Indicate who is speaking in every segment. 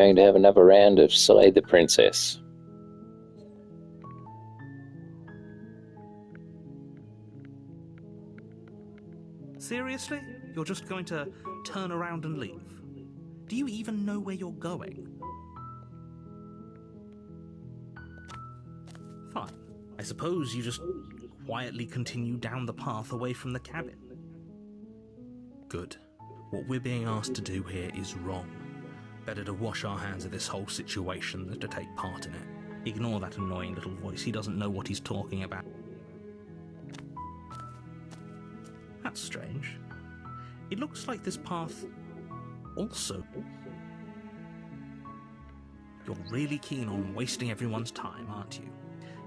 Speaker 1: Going to have another round of Slay the Princess.
Speaker 2: Seriously? You're just going to turn around and leave? Do you even know where you're going? Fine. I suppose you just quietly continue down the path away from the cabin. Good. What we're being asked to do here is wrong. Better to wash our hands of this whole situation than to take part in it. Ignore that annoying little voice. He doesn't know what he's talking about. That's strange. It looks like this path also... You're really keen on wasting everyone's time, aren't you?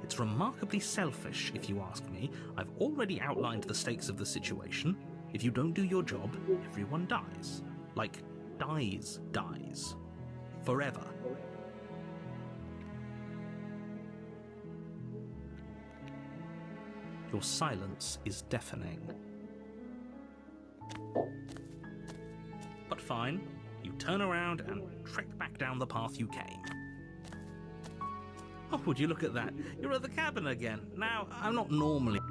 Speaker 2: It's remarkably selfish, if you ask me. I've already outlined the stakes of the situation. If you don't do your job, everyone dies. Like, dies. Forever. Your silence is deafening. But fine, you turn around and trek back down the path you came. Oh, would you look at that? You're at the cabin again. Now, I'm not normally...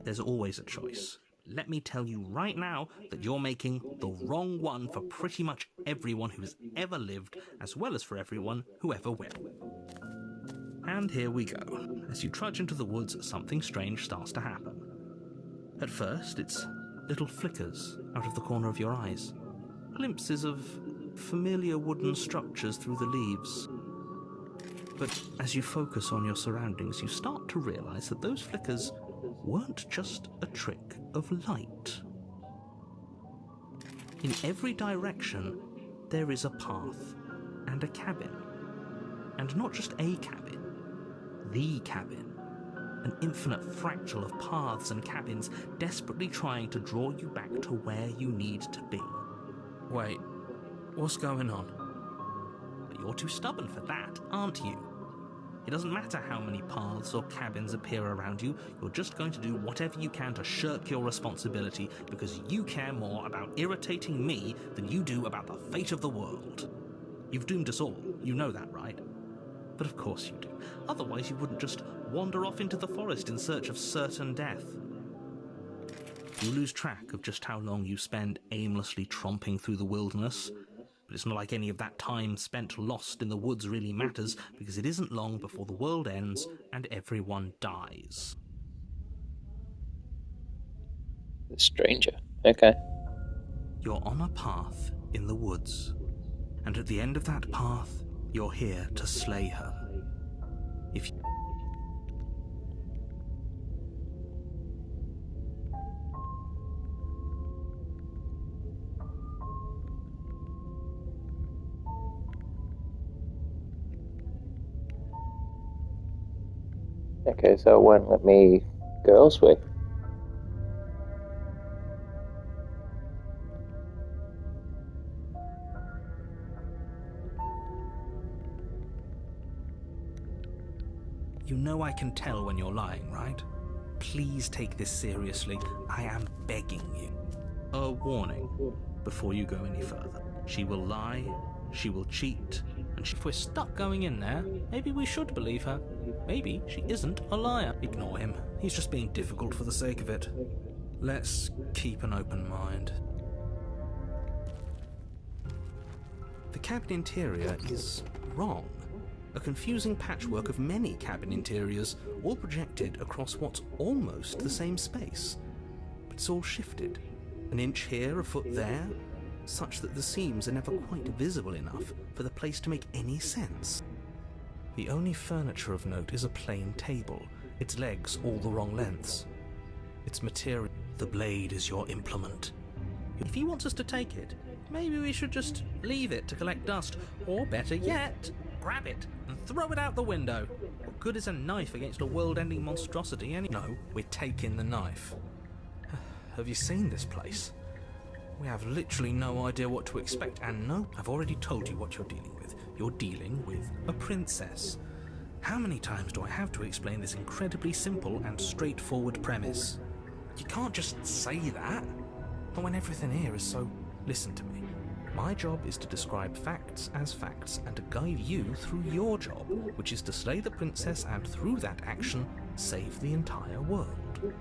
Speaker 2: There's always a choice. Let me tell you right now that you're making the wrong one for pretty much everyone who's ever lived, as well as for everyone who ever will. And here we go. As you trudge into the woods, something strange starts to happen. At first, it's little flickers out of the corner of your eyes. Glimpses of familiar wooden structures through the leaves. But as you focus on your surroundings, you start to realize that those flickers weren't just a trick of light. In every direction, there is a path and a cabin. And not just a cabin, the cabin. An infinite fractal of paths and cabins desperately trying to draw you back to where you need to be. Wait, what's going on? But you're too stubborn for that, aren't you? It doesn't matter how many paths or cabins appear around you, you're just going to do whatever you can to shirk your responsibility because you care more about irritating me than you do about the fate of the world. You've doomed us all, you know that, right? But of course you do. Otherwise you wouldn't just wander off into the forest in search of certain death. You lose track of just how long you spend aimlessly tromping through the wilderness. But it's not like any of that time spent lost in the woods really matters, because it isn't long before the world ends and everyone dies.
Speaker 1: The stranger. Okay.
Speaker 2: You're on a path in the woods, and at the end of that path, you're here to slay her. If you...
Speaker 1: Okay, so it won't let me go elsewhere.
Speaker 2: You know I can tell when you're lying, right? Please take this seriously. I am begging you. A warning before you go any further. She will lie, she will cheat, and if we're stuck going in there, maybe we should believe her. Maybe she isn't a liar. Ignore him. He's just being difficult for the sake of it. Let's keep an open mind. The cabin interior is wrong. A confusing patchwork of many cabin interiors, all projected across what's almost the same space. But it's all shifted. An inch here, a foot there, such that the seams are never quite visible enough for the place to make any sense. The only furniture of note is a plain table, its legs all the wrong lengths. Its material, the blade is your implement. If he wants us to take it, maybe we should just leave it to collect dust, or better yet, grab it and throw it out the window. What good is a knife against a world-ending monstrosity No, we're taking the knife. Have you seen this place? We have literally no idea what to expect, and no, I've already told you what you're dealing with. You're dealing with a princess. How many times do I have to explain this incredibly simple and straightforward premise? You can't just say that, but when everything here is so Listen to me. My job is to describe facts as facts and to guide you through your job, which is to slay the princess and through that action, save the entire world.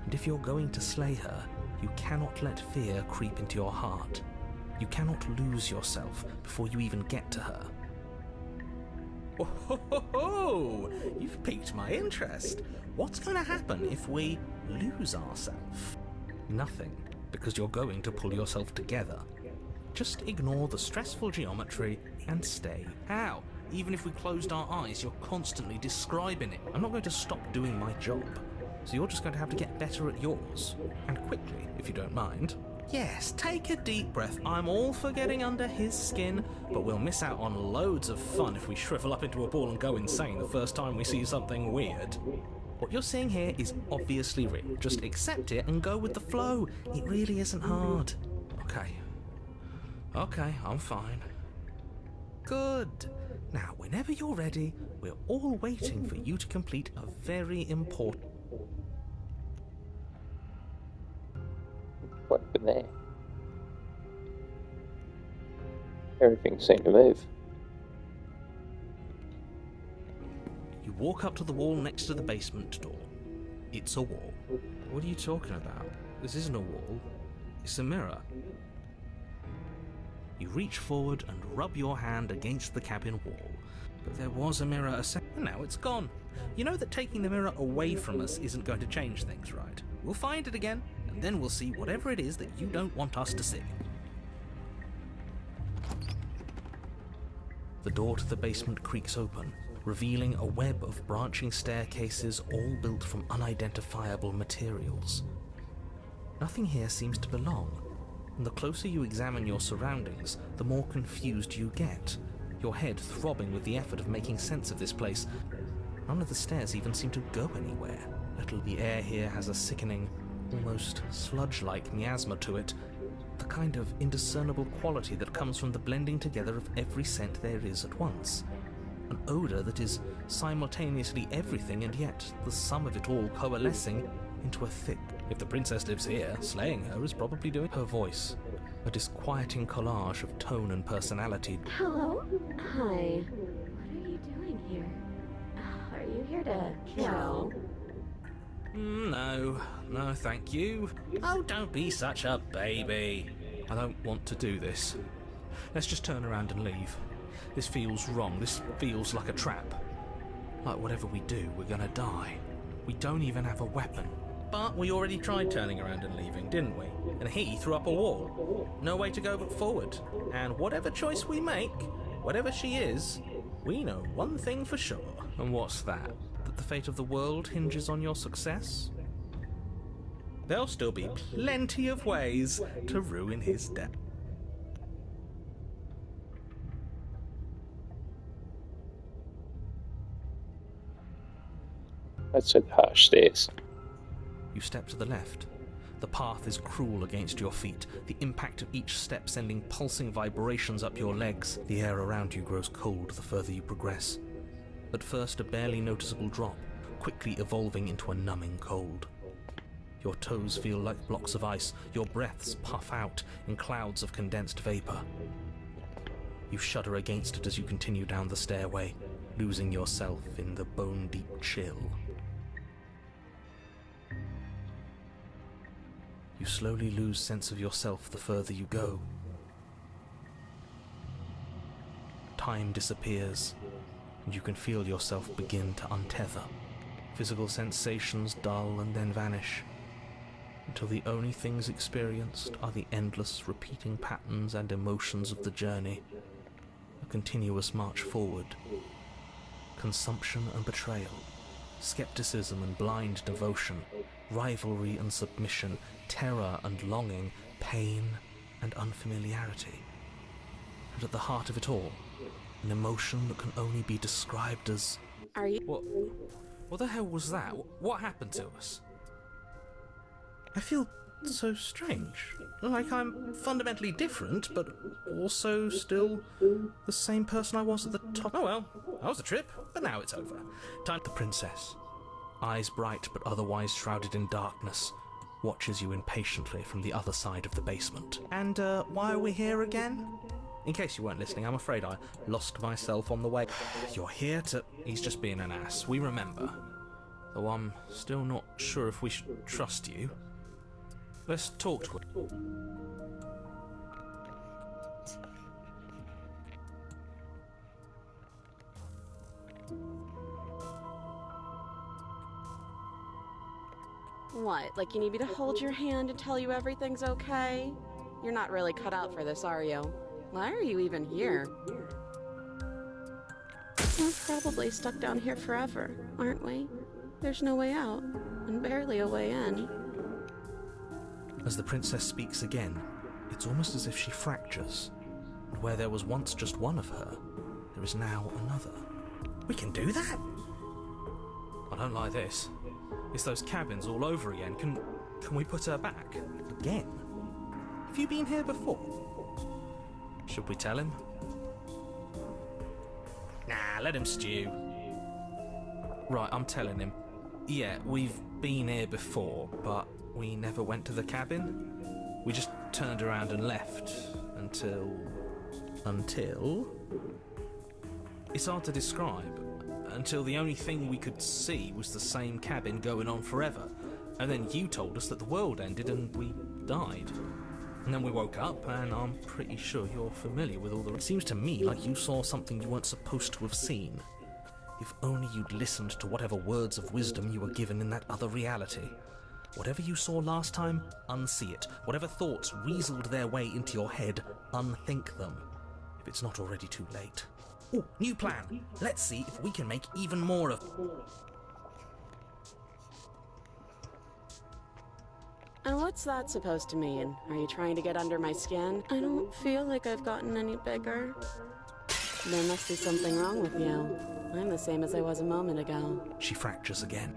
Speaker 2: And if you're going to slay her, you cannot let fear creep into your heart. You cannot lose yourself before you even get to her. Oh, ho, ho, ho. You've piqued my interest. What's going to happen if we lose ourselves? Nothing, because you're going to pull yourself together. Just ignore the stressful geometry and stay out. Even if we closed our eyes, you're constantly describing it. I'm not going to stop doing my job. So you're just going to have to get better at yours. And quickly, if you don't mind. Yes, take a deep breath. I'm all for getting under his skin, but we'll miss out on loads of fun if we shrivel up into a ball and go insane the first time we see something weird. What you're seeing here is obviously real. Just accept it and go with the flow. It really isn't hard. Okay, I'm fine. Good. Now, whenever you're ready, we're all waiting for you to complete a very important...
Speaker 1: What happened there? Everything seemed to move.
Speaker 2: You walk up to the wall next to the basement door. It's a wall. What are you talking about? This isn't a wall. It's a mirror. You reach forward and rub your hand against the cabin wall. But there was a mirror a second, and now it's gone. You know that taking the mirror away from us isn't going to change things, right? We'll find it again, and then we'll see whatever it is that you don't want us to see. The door to the basement creaks open, revealing a web of branching staircases all built from unidentifiable materials. Nothing here seems to belong, and the closer you examine your surroundings, the more confused you get, your head throbbing with the effort of making sense of this place. None of the stairs even seem to go anywhere. The air here has a sickening, almost sludge-like miasma to it, the kind of indiscernible quality that comes from the blending together of every scent there is at once. An odour that is simultaneously everything and yet the sum of it all coalescing into a thick... If the princess lives here, slaying her is probably doing... Her voice, a disquieting collage of tone and personality.
Speaker 3: Hello? Hi. What are you doing here? Are you here to kill?
Speaker 2: No, thank you. Oh, don't be such a baby. I don't want to do this. Let's just turn around and leave. This feels wrong. This feels like a trap. Like whatever we do, we're gonna die. We don't even have a weapon. But we already tried turning around and leaving, didn't we? And he threw up a wall. No way to go but forward. And whatever choice we make, whatever she is, we know one thing for sure. And what's that? That the fate of the world hinges on your success? There'll still be plenty of ways to ruin his death.
Speaker 1: That's a harsh stairs.
Speaker 2: You step to the left. The path is cruel against your feet, the impact of each step sending pulsing vibrations up your legs. The air around you grows cold the further you progress. At first a barely noticeable drop, quickly evolving into a numbing cold. Your toes feel like blocks of ice, your breaths puff out in clouds of condensed vapor. You shudder against it as you continue down the stairway, losing yourself in the bone-deep chill. You slowly lose sense of yourself the further you go. Time disappears, and you can feel yourself begin to untether. Physical sensations dull and then vanish, until the only things experienced are the endless repeating patterns and emotions of the journey, a continuous march forward. Consumption and betrayal, skepticism and blind devotion, rivalry and submission, terror and longing, pain and unfamiliarity. And at the heart of it all, an emotion that can only be described as...
Speaker 3: Are you...
Speaker 2: What the hell was that? What happened to us? I feel so strange. Like I'm fundamentally different, but also still the same person I was at the top. Oh well, that was a trip, but now it's over. Time. The princess. Eyes bright but otherwise shrouded in darkness. watches you impatiently from the other side of the basement. And, why are we here again? In case you weren't listening, I'm afraid I lost myself on the way. You're here to... He's just being an ass, we remember. Though I'm still not sure if we should trust you. Let's talk to him.
Speaker 3: What, like you need me to hold your hand and tell you everything's okay? You're not really cut out for this, are you? Why are you even here? We're probably stuck down here forever, aren't we? There's no way out, and barely a way in.
Speaker 2: As the princess speaks again, it's almost as if she fractures, and where there was once just one of her, there is now another. We can do that? I don't like this. It's those cabins all over again. Can we put her back? Again? Have you been here before? Should we tell him? Nah, let him stew. Right, I'm telling him. Yeah, we've been here before, but we never went to the cabin. We just turned around and left until... It's hard to describe. Until the only thing we could see was the same cabin going on forever. And then you told us that the world ended and we died. And then we woke up, and I'm pretty sure you're familiar with all the... It seems to me like you saw something you weren't supposed to have seen. If only you'd listened to whatever words of wisdom you were given in that other reality. Whatever you saw last time, unsee it. Whatever thoughts weaseled their way into your head, unthink them. If it's not already too late. Ooh, new plan. Let's see if we can make even more of...
Speaker 3: And what's that supposed to mean? Are you trying to get under my skin? I don't feel like I've gotten any bigger. There must be something wrong with you. I'm the same as I was a moment ago.
Speaker 2: She fractures again.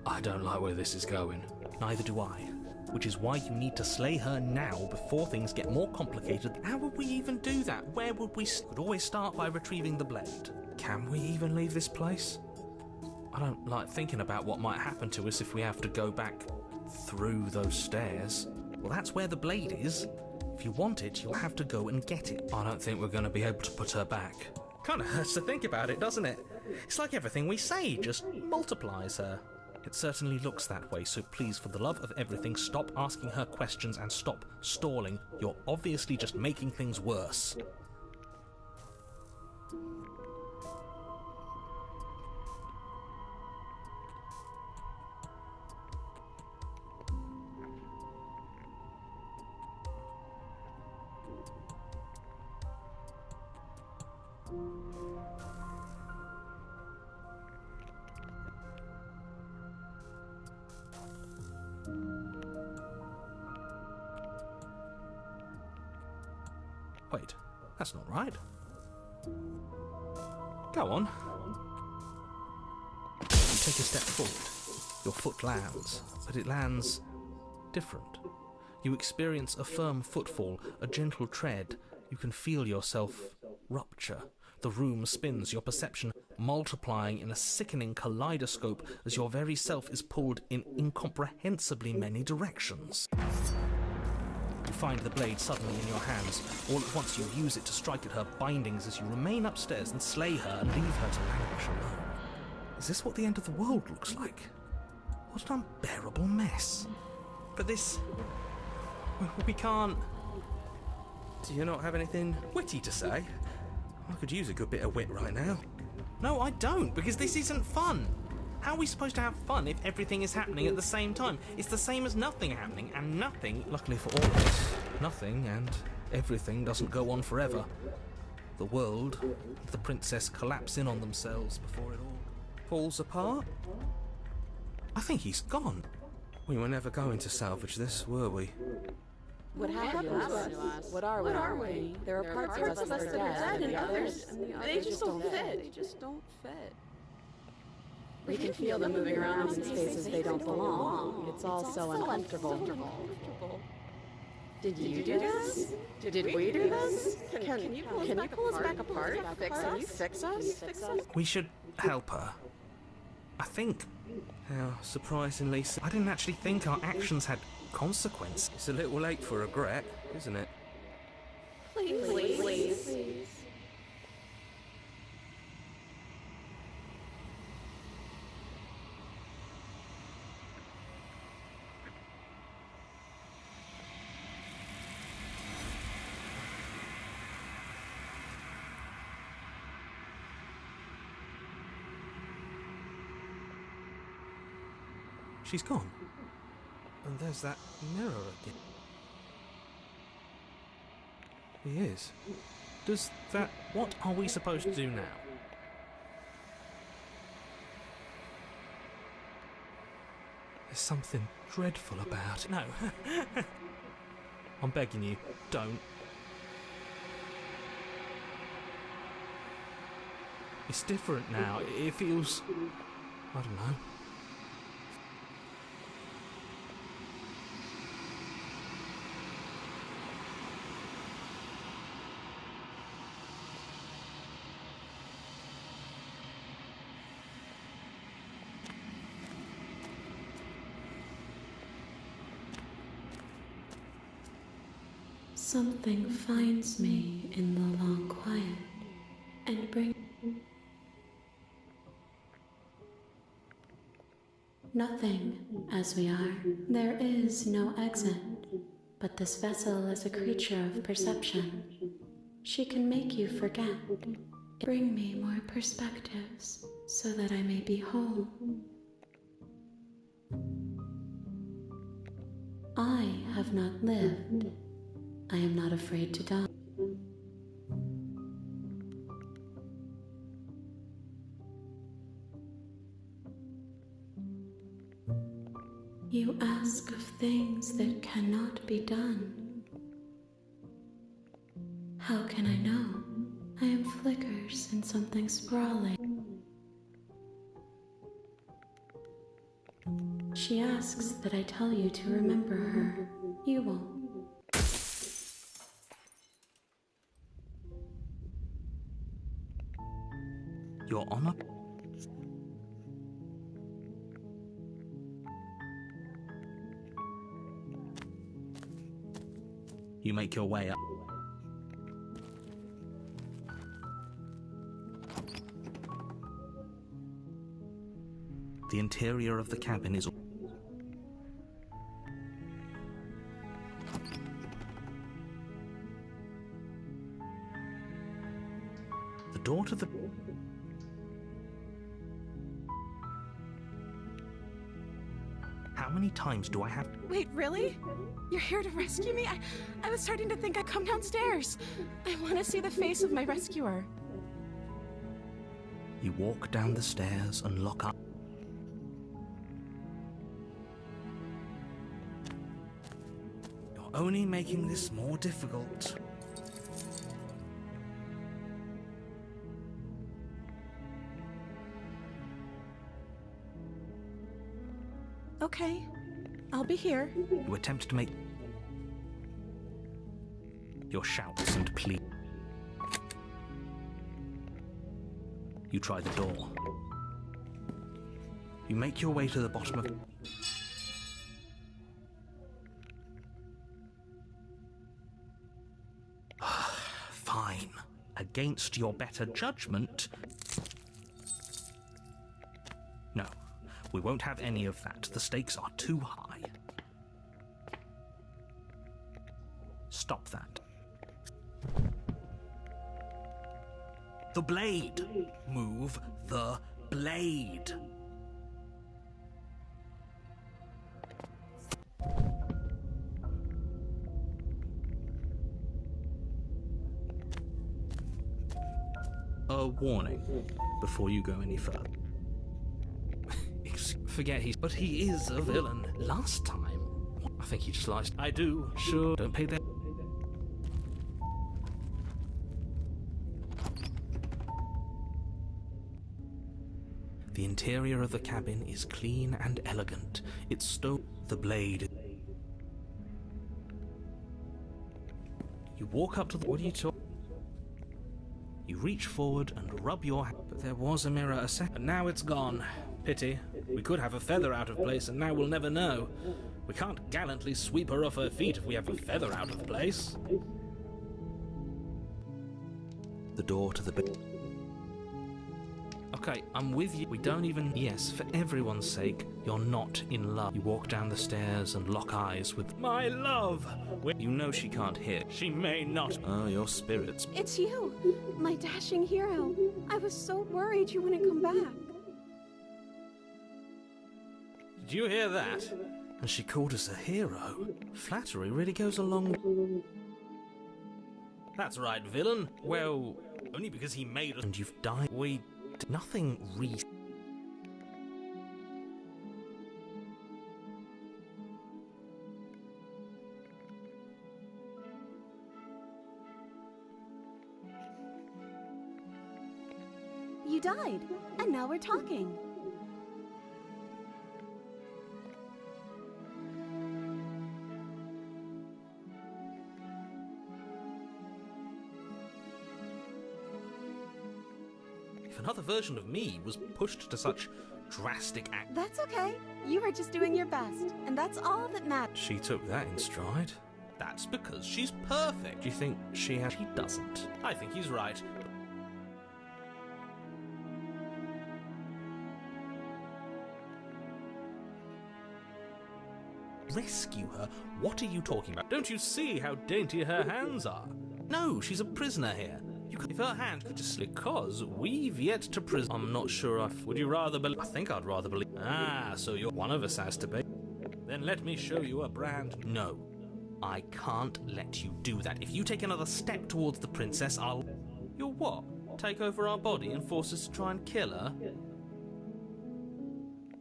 Speaker 2: I don't like where this is going. Neither do I. Which is why you need to slay her now before things get more complicated. How would we even do that? Where would we... Could always start by retrieving the blade. Can we even leave this place? I don't like thinking about what might happen to us if we have to go back through those stairs. Well, that's where the blade is. If you want it, you'll have to go and get it. I don't think we're going to be able to put her back. Kind of hurts to think about it, doesn't it? It's like everything we say just multiplies her. It certainly looks that way, so please, for the love of everything, stop asking her questions and stop stalling. You're obviously just making things worse. Wait, that's not right. Go on. You take a step forward. Your foot lands, but it lands different. You experience a firm footfall, a gentle tread. You can feel yourself rupture. The room spins, your perception multiplying in a sickening kaleidoscope as your very self is pulled in incomprehensibly many directions. You find the blade suddenly in your hands. All at once you use it to strike at her bindings as you remain upstairs and slay her and leave her to languish alone. Is this what the end of the world looks like? What an unbearable mess. But this... we can't... Do you not have anything witty to say? I could use a good bit of wit right now. No, I don't, because this isn't fun. How are we supposed to have fun if everything is happening at the same time? It's the same as nothing happening, and nothing, luckily for all of us, nothing and everything doesn't go on forever. The world and the princess collapse in on themselves before it all falls apart. I think he's gone. We were never going to salvage this, were we?
Speaker 3: What happened to us? What are we? There are parts of us that are dead, and others, they just don't fit. We can feel them moving around in spaces they don't belong. It's all so uncomfortable. Did you do this? Did we do this? Can you pull us back apart? Fix us?
Speaker 2: We should help her. I think. How surprisingly, I didn't actually think our actions had consequence. It's a little late for regret, isn't it?
Speaker 3: Please.
Speaker 2: She's gone. And there's that mirror again. He is. Does that... What are we supposed to do now? There's something dreadful about it. No. I'm begging you, don't. It's different now. It feels... I don't know.
Speaker 3: Something finds me in the long quiet and brings nothing as we are. There is no exit, but this vessel is a creature of perception. She can make you forget. Bring me more perspectives so that I may be whole. I have not lived. I am not afraid to die. You ask of things that cannot be done. How can I know? I am flickers in something sprawling. She asks that I tell you to remember her. You won't.
Speaker 2: Your Honor? You make your way up. The interior of the cabin is... The door to the... How many times do I have...
Speaker 4: Wait, really? You're here to rescue me? I was starting to think I'd come downstairs. I want to see the face of my rescuer.
Speaker 2: You walk down the stairs and lock up. You're only making this more difficult.
Speaker 4: Okay, I'll be here.
Speaker 2: You attempt to make your shouts and pleas. You try the door. You make your way to the bottom of... Fine. Against your better judgment... No. We won't have any of that. The stakes are too high. Stop that. The blade! Move the blade! A warning before you go any further. Forget he's... But he is a villain. Last time... I think he just lies. I do. Sure. Don't pay that. The interior of the cabin is clean and elegant. It's stone. The blade... You walk up to the... What are you talking... You reach forward and rub your hand. But there was a mirror a second. But now it's gone. Pity. We could have a feather out of place, and now we'll never know. We can't gallantly sweep her off her feet if we have a feather out of place. The door to the bed. Okay, I'm with you. We don't even... Yes, for everyone's sake, you're not in love. You walk down the stairs and lock eyes with... My love! You know she can't hear. She may not. Oh, your spirits.
Speaker 4: It's you, my dashing hero. I was so worried you wouldn't come back.
Speaker 2: Did you hear that? And she called us a hero. Flattery really goes along... That's right, villain. Well, only because he made us... And you've died. We... Nothing
Speaker 4: You died, and now we're talking.
Speaker 2: Another version of me was pushed to such drastic act.
Speaker 4: That's okay. You were just doing your best, and that's all that matters.
Speaker 2: She took that in stride. That's because she's perfect. Do you think she has? She doesn't. I think he's right. Rescue her? What are you talking about? Don't you see how dainty her hands are? No, she's a prisoner here. If her hand could just slip, because we've yet to prison. I'm not sure would you rather believe? I think I'd rather believe. Ah, so you're one of us has to be. Then let me show you a brand. No, I can't let you do that. If you take another step towards the princess, I'll... You'll what? Take over our body and force us to try and kill her?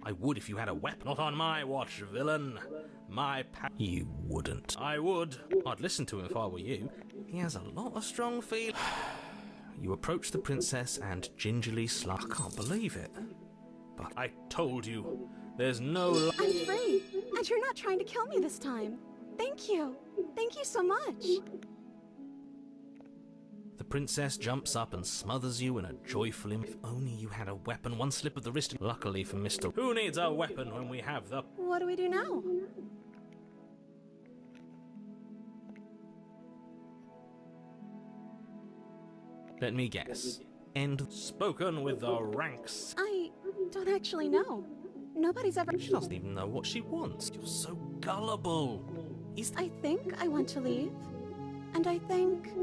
Speaker 2: I would if you had a weapon. Not on my watch, villain. You wouldn't. I would. I'd listen to him if I were you. He has a lot of strong feelings. You approach the princess and gingerly slap. I can't believe it. But I told you, there's no...
Speaker 4: I'm free, and you're not trying to kill me this time. Thank you. Thank you so much.
Speaker 2: The princess jumps up and smothers you in a joyful... If only you had a weapon, one slip of the wrist. Luckily for Mr... Who needs a weapon when we have the...
Speaker 4: What do we do now?
Speaker 2: Let me guess. End spoken with the ranks.
Speaker 4: I don't actually know. Nobody's ever...
Speaker 2: She doesn't even know what she wants. You're so gullible.
Speaker 4: I think I want to leave. And I think...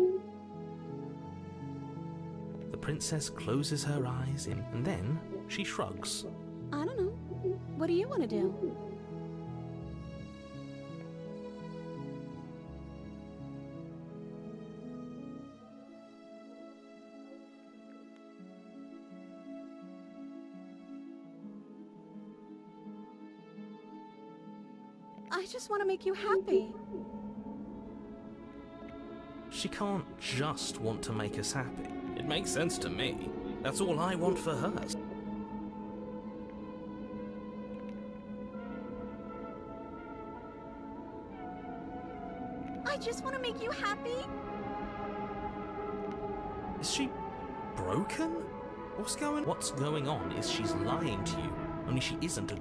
Speaker 2: The princess closes her eyes and then she shrugs.
Speaker 4: I don't know. What do you want to do? I just want to make you happy.
Speaker 2: She can't just want to make us happy. It makes sense to me. That's all I want for her.
Speaker 4: I just want to make you happy.
Speaker 2: Is she broken? What's going on is she's lying to you. Only she isn't a...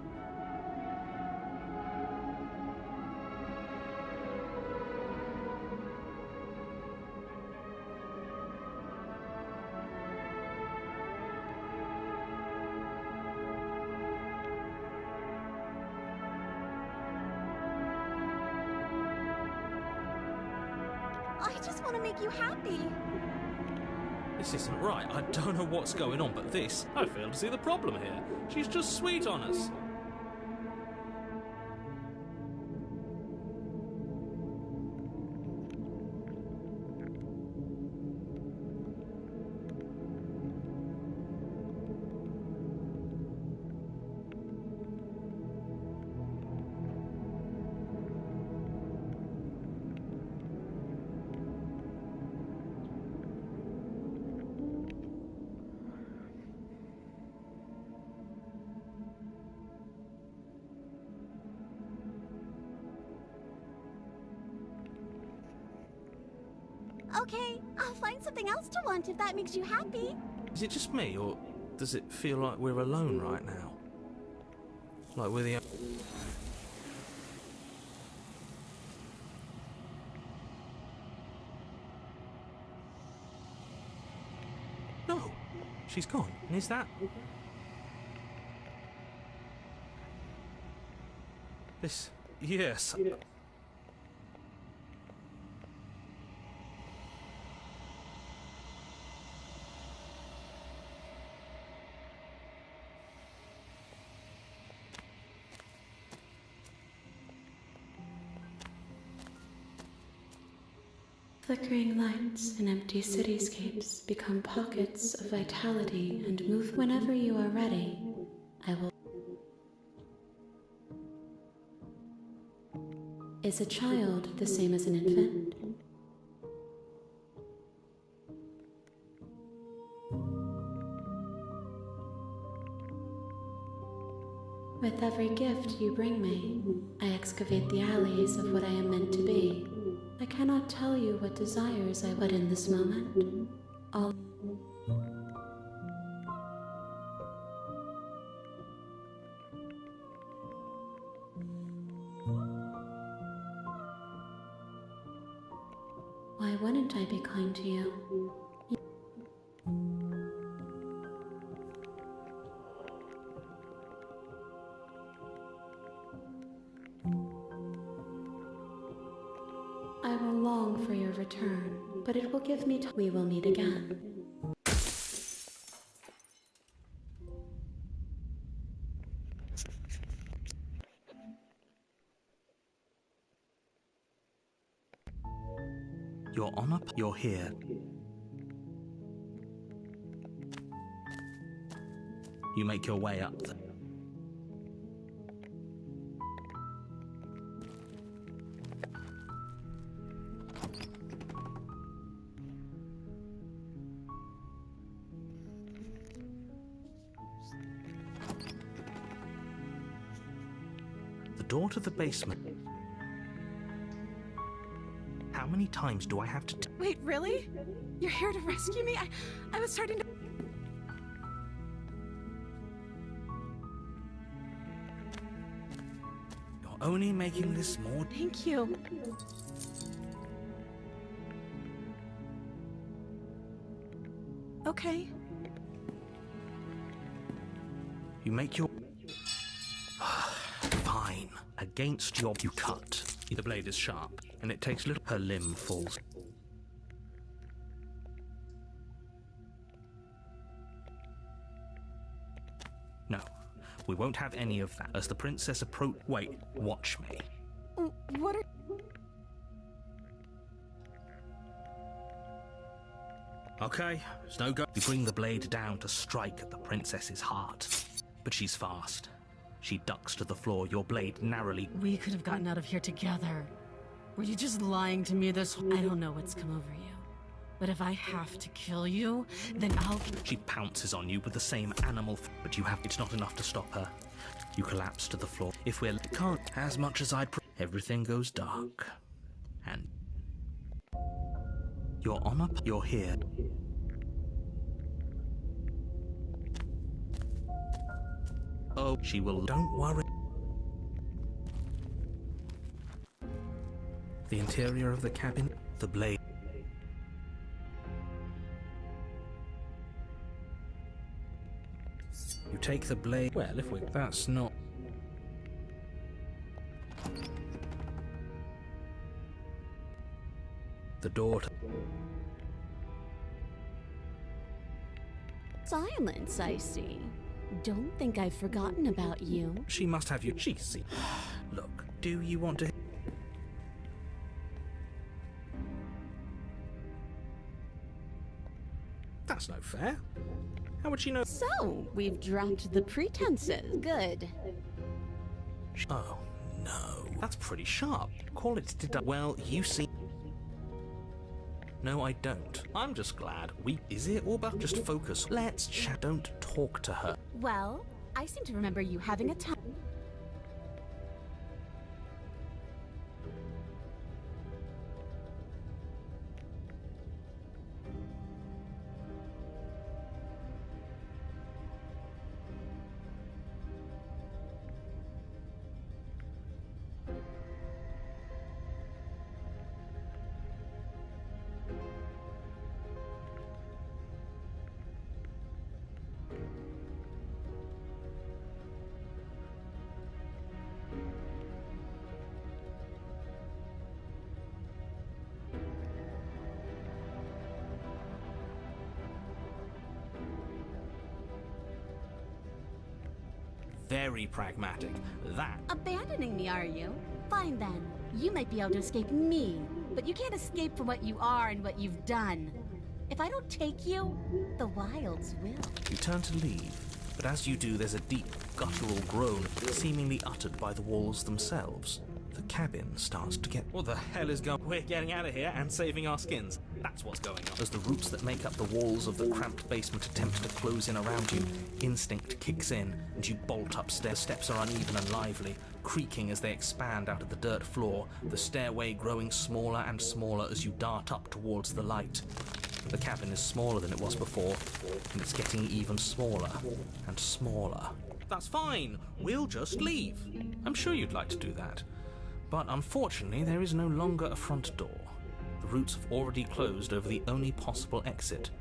Speaker 4: I just want to make you happy.
Speaker 2: This isn't right. I don't know what's going on, but this... I fail to see the problem here. She's just sweet on us.
Speaker 4: Okay, I'll find something else to want if that makes you happy.
Speaker 2: Is it just me, or does it feel like we're alone right now? Like with the... No, she's gone. Is that... This... Yes.
Speaker 3: Flickering lights and empty cityscapes become pockets of vitality and move. Whenever you are ready, I will. Is a child the same as an infant? With every gift you bring me, I excavate the alleys of what I am meant to be. I cannot tell you what desires I would in this moment. All Why wouldn't I be kind to you? I will long for your return, but it will give me time. We will meet again.
Speaker 2: You're on up. You're here. You make your way up there. The door to the basement. How many times do I have to...
Speaker 4: Wait, really? You're here to rescue me? I was starting to...
Speaker 2: You're only making this more...
Speaker 4: Thank you. Okay.
Speaker 2: You make your... Fine. Against your... You cut. The blade is sharp, and it takes little... Her limb falls. No, we won't have any of that. As the princess approach... Wait, watch me.
Speaker 4: What are...
Speaker 2: Okay, it's no go. You bring the blade down to strike at the princess's heart. But she's fast. She ducks to the floor, your blade narrowly...
Speaker 3: We could have gotten out of here together. Were you just lying to me this... I don't know what's come over you. But if I have to kill you, then I'll...
Speaker 2: She pounces on you with the same animal... But you have... It's not enough to stop her. You collapse to the floor. If we're... Can't... As much as I'd... Everything goes dark. And... You're on up... You're here. Oh, she will... Don't worry. The interior of the cabin, the blade. You take the blade... Well, if we... That's not... The door to...
Speaker 3: Silence, I see. Don't think I've forgotten about you.
Speaker 2: She must have you... She's seen... Look, do you want to... That's no fair. How would she know?
Speaker 3: So, we've dropped the pretenses. Good.
Speaker 2: Oh, no. That's pretty sharp. Call it deduct. Well, you see... No, I don't. I'm just glad we... Is it, Orba? Just focus. Let's chat. Don't talk to her.
Speaker 4: Well, I seem to remember you having a time...
Speaker 2: very pragmatic. That...
Speaker 5: Abandoning me, are you? Fine then. You might be able to escape me, but you can't escape from what you are and what you've done. If I don't take you, the wilds will.
Speaker 2: You turn to leave, but as you do, there's a deep, guttural groan, seemingly uttered by the walls themselves. The cabin starts to get... What the hell is going on? We're getting out of here and saving our skins. That's what's going on. As the roots that make up the walls of the cramped basement attempt to close in around you, instinct kicks in, and you bolt upstairs. Steps are uneven and lively, creaking as they expand out of the dirt floor, the stairway growing smaller and smaller as you dart up towards the light. The cabin is smaller than it was before, and it's getting even smaller and smaller. That's fine. We'll just leave. I'm sure you'd like to do that. But unfortunately, there is no longer a front door. The roots have already closed over the only possible exit.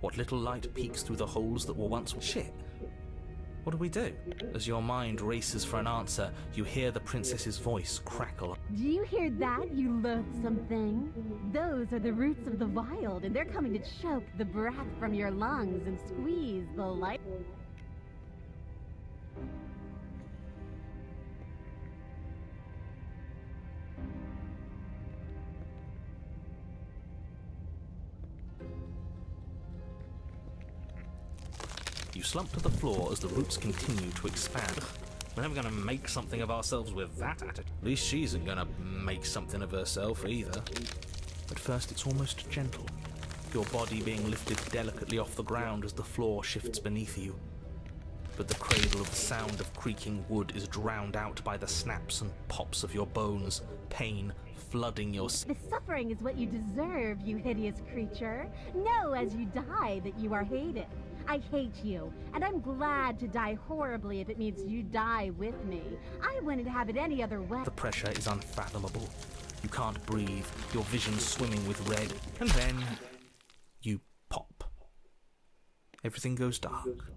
Speaker 2: What little light peeks through the holes that were once... Shit! What do we do? As your mind races for an answer, you hear the princess's voice crackle.
Speaker 5: Do you hear that, you loathsome thing? Those are the roots of the wild, and they're coming to choke the breath from your lungs and squeeze the life...
Speaker 2: You slump to the floor as the roots continue to expand. We're never going to make something of ourselves with that attitude. At least she isn't going to make something of herself either. At first it's almost gentle, your body being lifted delicately off the ground as the floor shifts beneath you. But the cradle of the sound of creaking wood is drowned out by the snaps and pops of your bones, pain flooding your...
Speaker 5: The suffering is what you deserve, you hideous creature. Know as you die that you are hated. I hate you, and I'm glad to die horribly if it means you die with me. I wouldn't have it any other way.
Speaker 2: The pressure is unfathomable. You can't breathe, your vision swimming with red, and then you pop. Everything goes dark.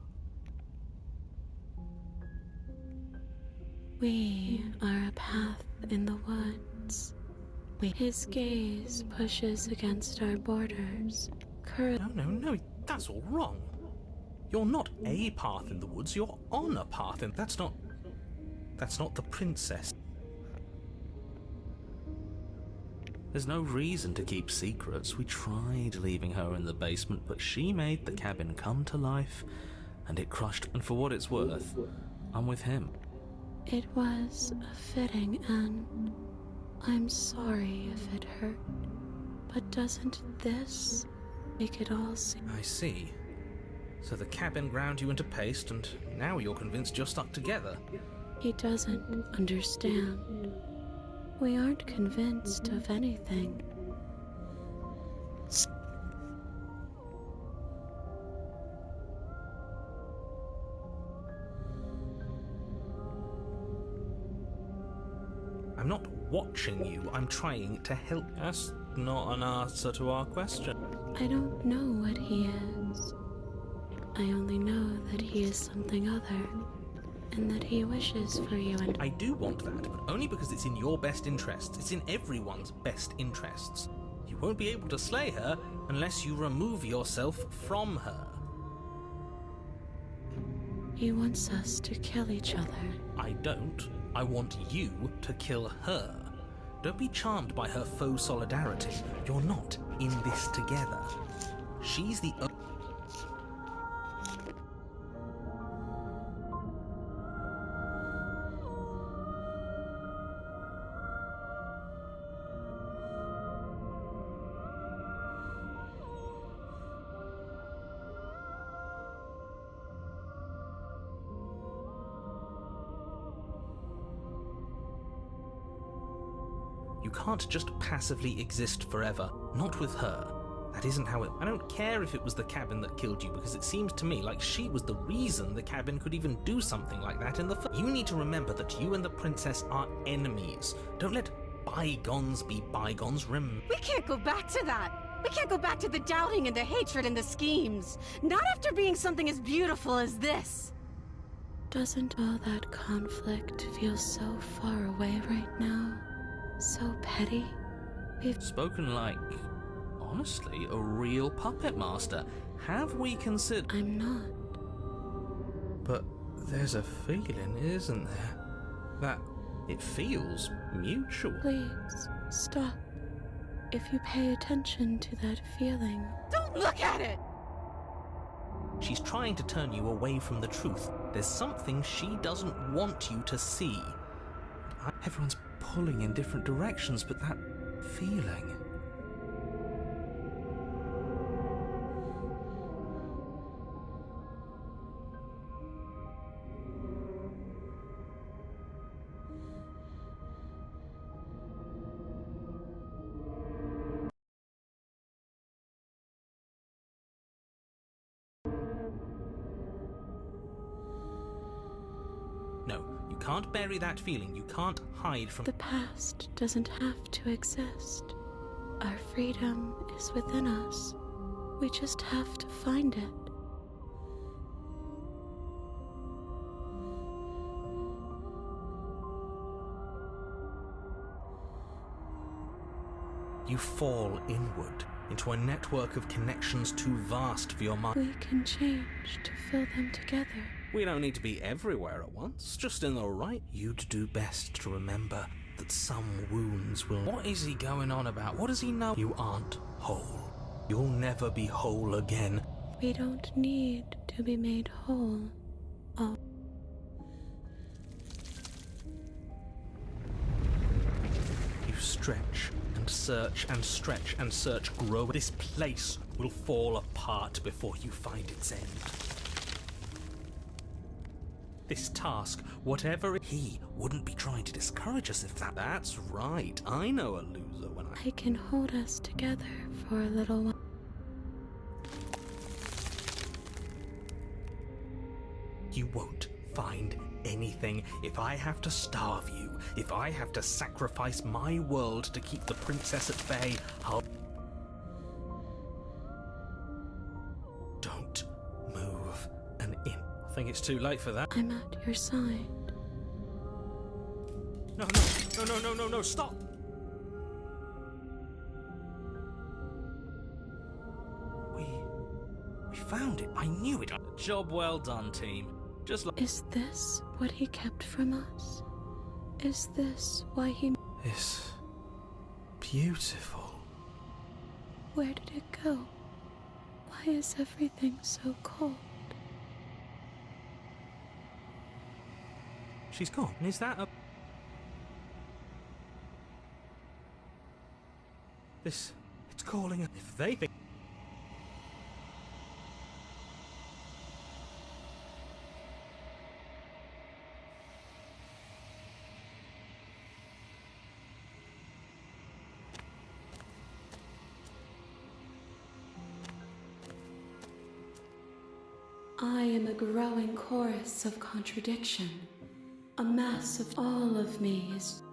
Speaker 3: We are a path in the woods. His gaze pushes against our borders.
Speaker 2: No, that's all wrong. You're not a path in the woods, you're on a path, and that's not the princess. There's no reason to keep secrets. We tried leaving her in the basement, but she made the cabin come to life, and it crushed. And for what it's worth, I'm with him.
Speaker 3: It was a fitting end. I'm sorry if it hurt, but doesn't this make it all seem...
Speaker 2: I see. So the cabin ground you into paste, and now you're convinced you're stuck together.
Speaker 3: He doesn't understand. We aren't convinced of anything.
Speaker 2: I'm not watching you, I'm trying to help. That's not an answer to our question.
Speaker 3: I don't know what he is. I only know that he is something other, and that he wishes for you and...
Speaker 2: I do want that, but only because it's in your best interests. It's in everyone's best interests. You won't be able to slay her unless you remove yourself from her.
Speaker 3: He wants us to kill each other.
Speaker 2: I don't. I want you to kill her. Don't be charmed by her faux solidarity. You're not in this together. She's the... You can't just passively exist forever. Not with her. That isn't how it... I don't care if it was the cabin that killed you, because it seems to me like she was the reason the cabin could even do something like that in the first... You need to remember that you and the princess are enemies. Don't let bygones be bygones.
Speaker 5: We can't go back to that. We can't go back to the doubting and the hatred and the schemes. Not after being something as beautiful as this.
Speaker 3: Doesn't all that conflict feel so far away right now? So petty? We've
Speaker 2: spoken like, honestly, a real puppet master. Have we considered...
Speaker 3: I'm not.
Speaker 2: But There's a feeling, isn't there? That it feels mutual.
Speaker 3: Please, stop. If you pay attention to that feeling...
Speaker 4: Don't look at it!
Speaker 2: She's trying to turn you away from the truth. There's something she doesn't want you to see. Everyone's pulling in different directions, but that feeling... No, you can't bury that feeling. You can't hide from...
Speaker 3: The past doesn't have to exist. Our freedom is within us. We just have to find it.
Speaker 2: You fall inward into a network of connections too vast for your mind.
Speaker 3: We can change to fill them together.
Speaker 2: We don't need to be everywhere at once, just in the right. You'd do best to remember that some wounds will... What is he going on about? What does he know? You aren't whole. You'll never be whole again.
Speaker 3: We don't need to be made whole. Oh.
Speaker 2: You stretch and search and stretch and search, grow. This place will fall apart before you find its end. This task, whatever he wouldn't be trying to discourage us if that's right. I know a loser when
Speaker 3: I can hold us together for a little while.
Speaker 2: You won't find anything if I have to starve you, if I have to sacrifice my world to keep the princess at bay. Don't move an inch. I think it's too late for that.
Speaker 3: I'm at your side.
Speaker 2: No, stop! We found it. I knew it. Job well done, team. Just like...
Speaker 3: Is this what he kept from us? Is this why he...
Speaker 2: It's beautiful.
Speaker 3: Where did it go? Why is everything so cold?
Speaker 2: She's gone. Is that a... It's calling her. If they think...
Speaker 3: I am a growing chorus of contradiction. A mass of all of me is...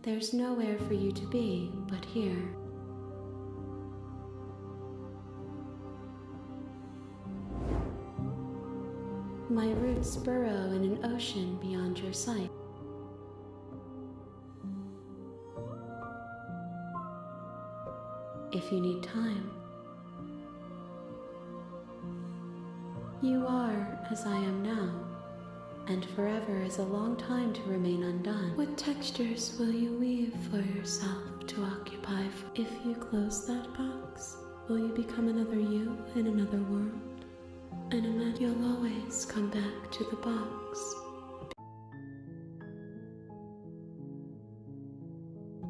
Speaker 3: There's nowhere for you to be but here. My roots burrow in an ocean beyond your sight. If you need time, you are as I am now, and forever is a long time to remain undone. What textures will you weave for yourself to occupy? If you close that box, will you become another you in another world? And imagine you'll always come back to the box.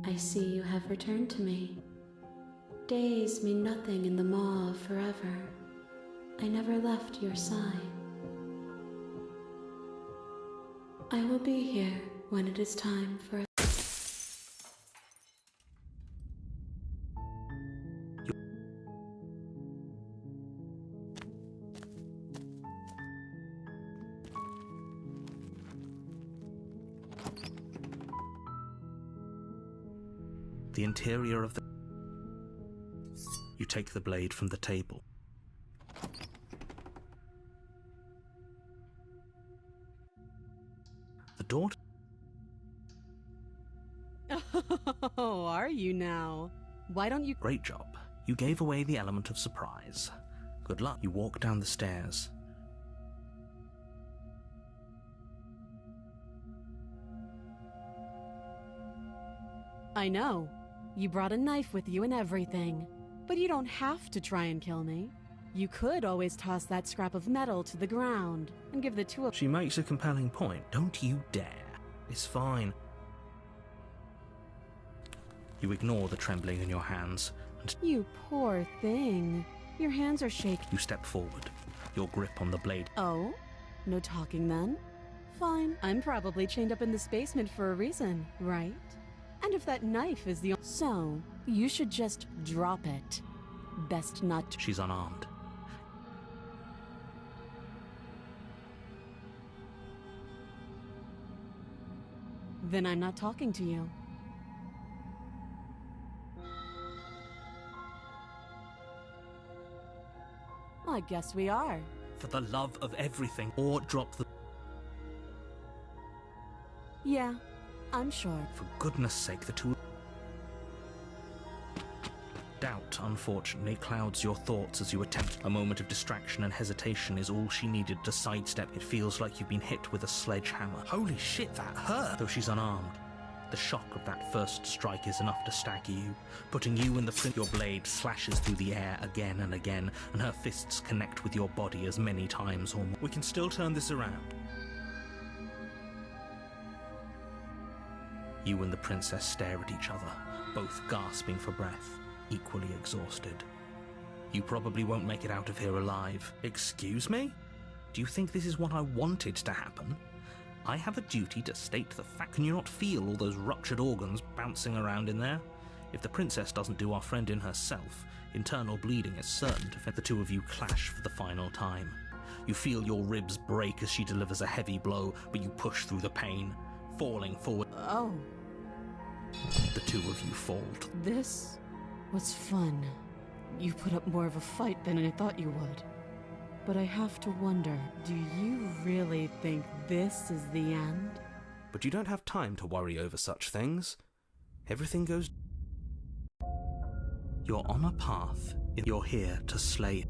Speaker 3: I see you have returned to me. Days mean nothing in the maw of forever. I never left your side. I will be here when it is time for us.
Speaker 2: The interior of the... You take the blade from the table. The door...
Speaker 3: are you now? Why don't you...
Speaker 2: Great job. You gave away the element of surprise. Good luck. You walk down the stairs.
Speaker 3: I know. You brought a knife with you and everything. But you don't have to try and kill me. You could always toss that scrap of metal to the ground and give the two of...
Speaker 2: She makes a compelling point. Don't you dare. It's fine. You ignore the trembling in your hands and...
Speaker 3: You poor thing. Your hands are shaking.
Speaker 2: You step forward, your grip on the blade.
Speaker 3: Oh? No talking then? Fine. I'm probably chained up in this basement for a reason, right? And if that knife is the... So, you should just drop it. Best not to...
Speaker 2: She's unarmed.
Speaker 3: Then I'm not talking to you. I guess we are.
Speaker 2: For the love of everything, or drop the...
Speaker 3: Yeah, I'm sure.
Speaker 2: For goodness sake, the two... Doubt, unfortunately, clouds your thoughts as you attempt. A moment of distraction and hesitation is all she needed to sidestep. It feels like you've been hit with a sledgehammer. Holy shit, that hurt! Though she's unarmed, the shock of that first strike is enough to stagger you, putting you in the print. Your blade slashes through the air again and again, and her fists connect with your body as many times or more. We can still turn this around. You and the princess stare at each other, both gasping for breath, equally exhausted. You probably won't make it out of here alive. Excuse me? Do you think this is what I wanted to happen? I have a duty to state the fact. Can you not feel all those ruptured organs bouncing around in there? If the princess doesn't do our friend in herself, internal bleeding is certain to... The two of you clash for the final time. You feel your ribs break as she delivers a heavy blow, but you push through the pain, falling forward.
Speaker 3: Oh.
Speaker 2: The two of you fall.
Speaker 3: This was fun. You put up more of a fight than I thought you would. But I have to wonder, do you really think this is the end?
Speaker 2: But you don't have time to worry over such things. Everything goes... You're on a path. You're here to slay...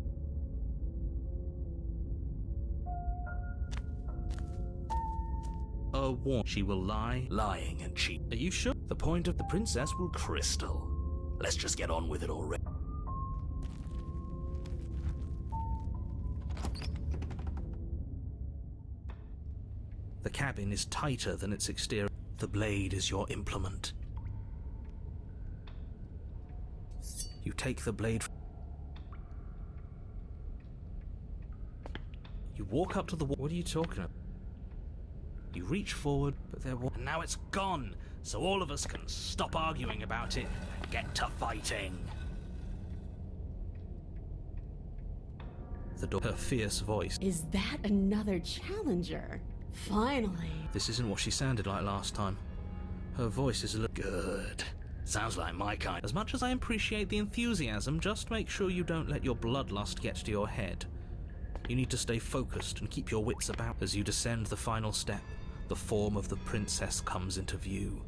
Speaker 2: A war. She will lie, lying and cheat. Are you sure? The point of the princess will... Crystal. Let's just get on with it already. The cabin is tighter than its exterior. The blade is your implement. You take the blade. You walk up to the wall. What are you talking about? You reach forward, but there was... And now it's gone, so all of us can stop arguing about it and get to fighting. The door, her fierce voice.
Speaker 3: Is that another challenger? Finally.
Speaker 2: This isn't what she sounded like last time. Her voice is a little... Good. Sounds like my kind. As much as I appreciate the enthusiasm, just make sure you don't let your bloodlust get to your head. You need to stay focused and keep your wits about. As you descend the final step, the form of the princess comes into view.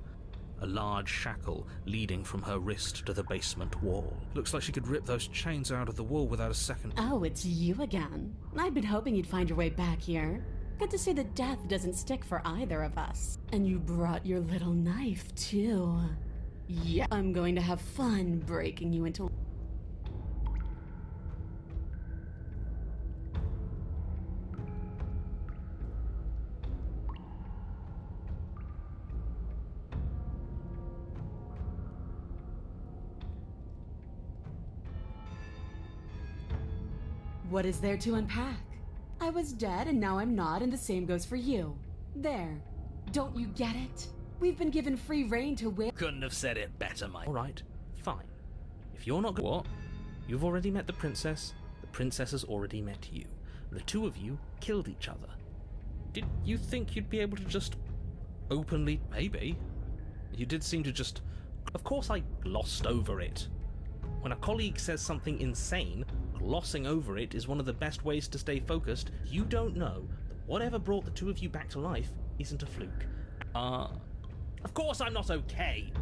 Speaker 2: A large shackle leading from her wrist to the basement wall. Looks like she could rip those chains out of the wall without a second.
Speaker 3: Oh, it's you again. I've been hoping you'd find your way back here. Good to see that death doesn't stick for either of us. And you brought your little knife, too. Yeah, I'm going to have fun breaking you into... What is there to unpack? I was dead and now I'm not, and the same goes for you. There. Don't you get it? We've been given free rein to win.
Speaker 2: Couldn't have said it better, Mike. Alright, fine. If you're not... What? You've already met the princess has already met you. And the two of you killed each other. Did you think you'd be able to just... openly... Maybe. You did seem to just... Of course I glossed over it. When a colleague says something insane, glossing over it is one of the best ways to stay focused. You don't know that whatever brought the two of you back to life isn't a fluke. Of course I'm not okay.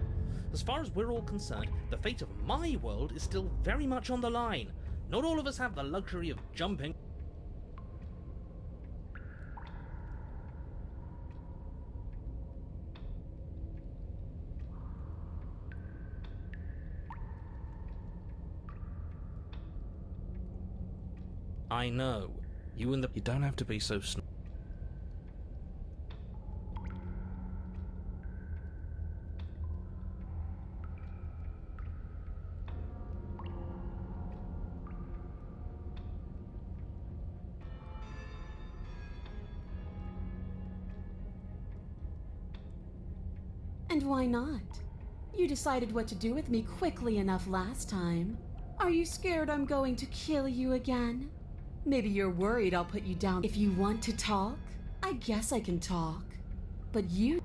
Speaker 2: As far as we're all concerned, the fate of my world is still very much on the line. Not all of us have the luxury of jumping. I know. You don't have to be so
Speaker 3: And why not? You decided what to do with me quickly enough last time. Are you scared I'm going to kill you again? Maybe you're worried I'll put you down. If you want to talk, I guess I can talk. But you...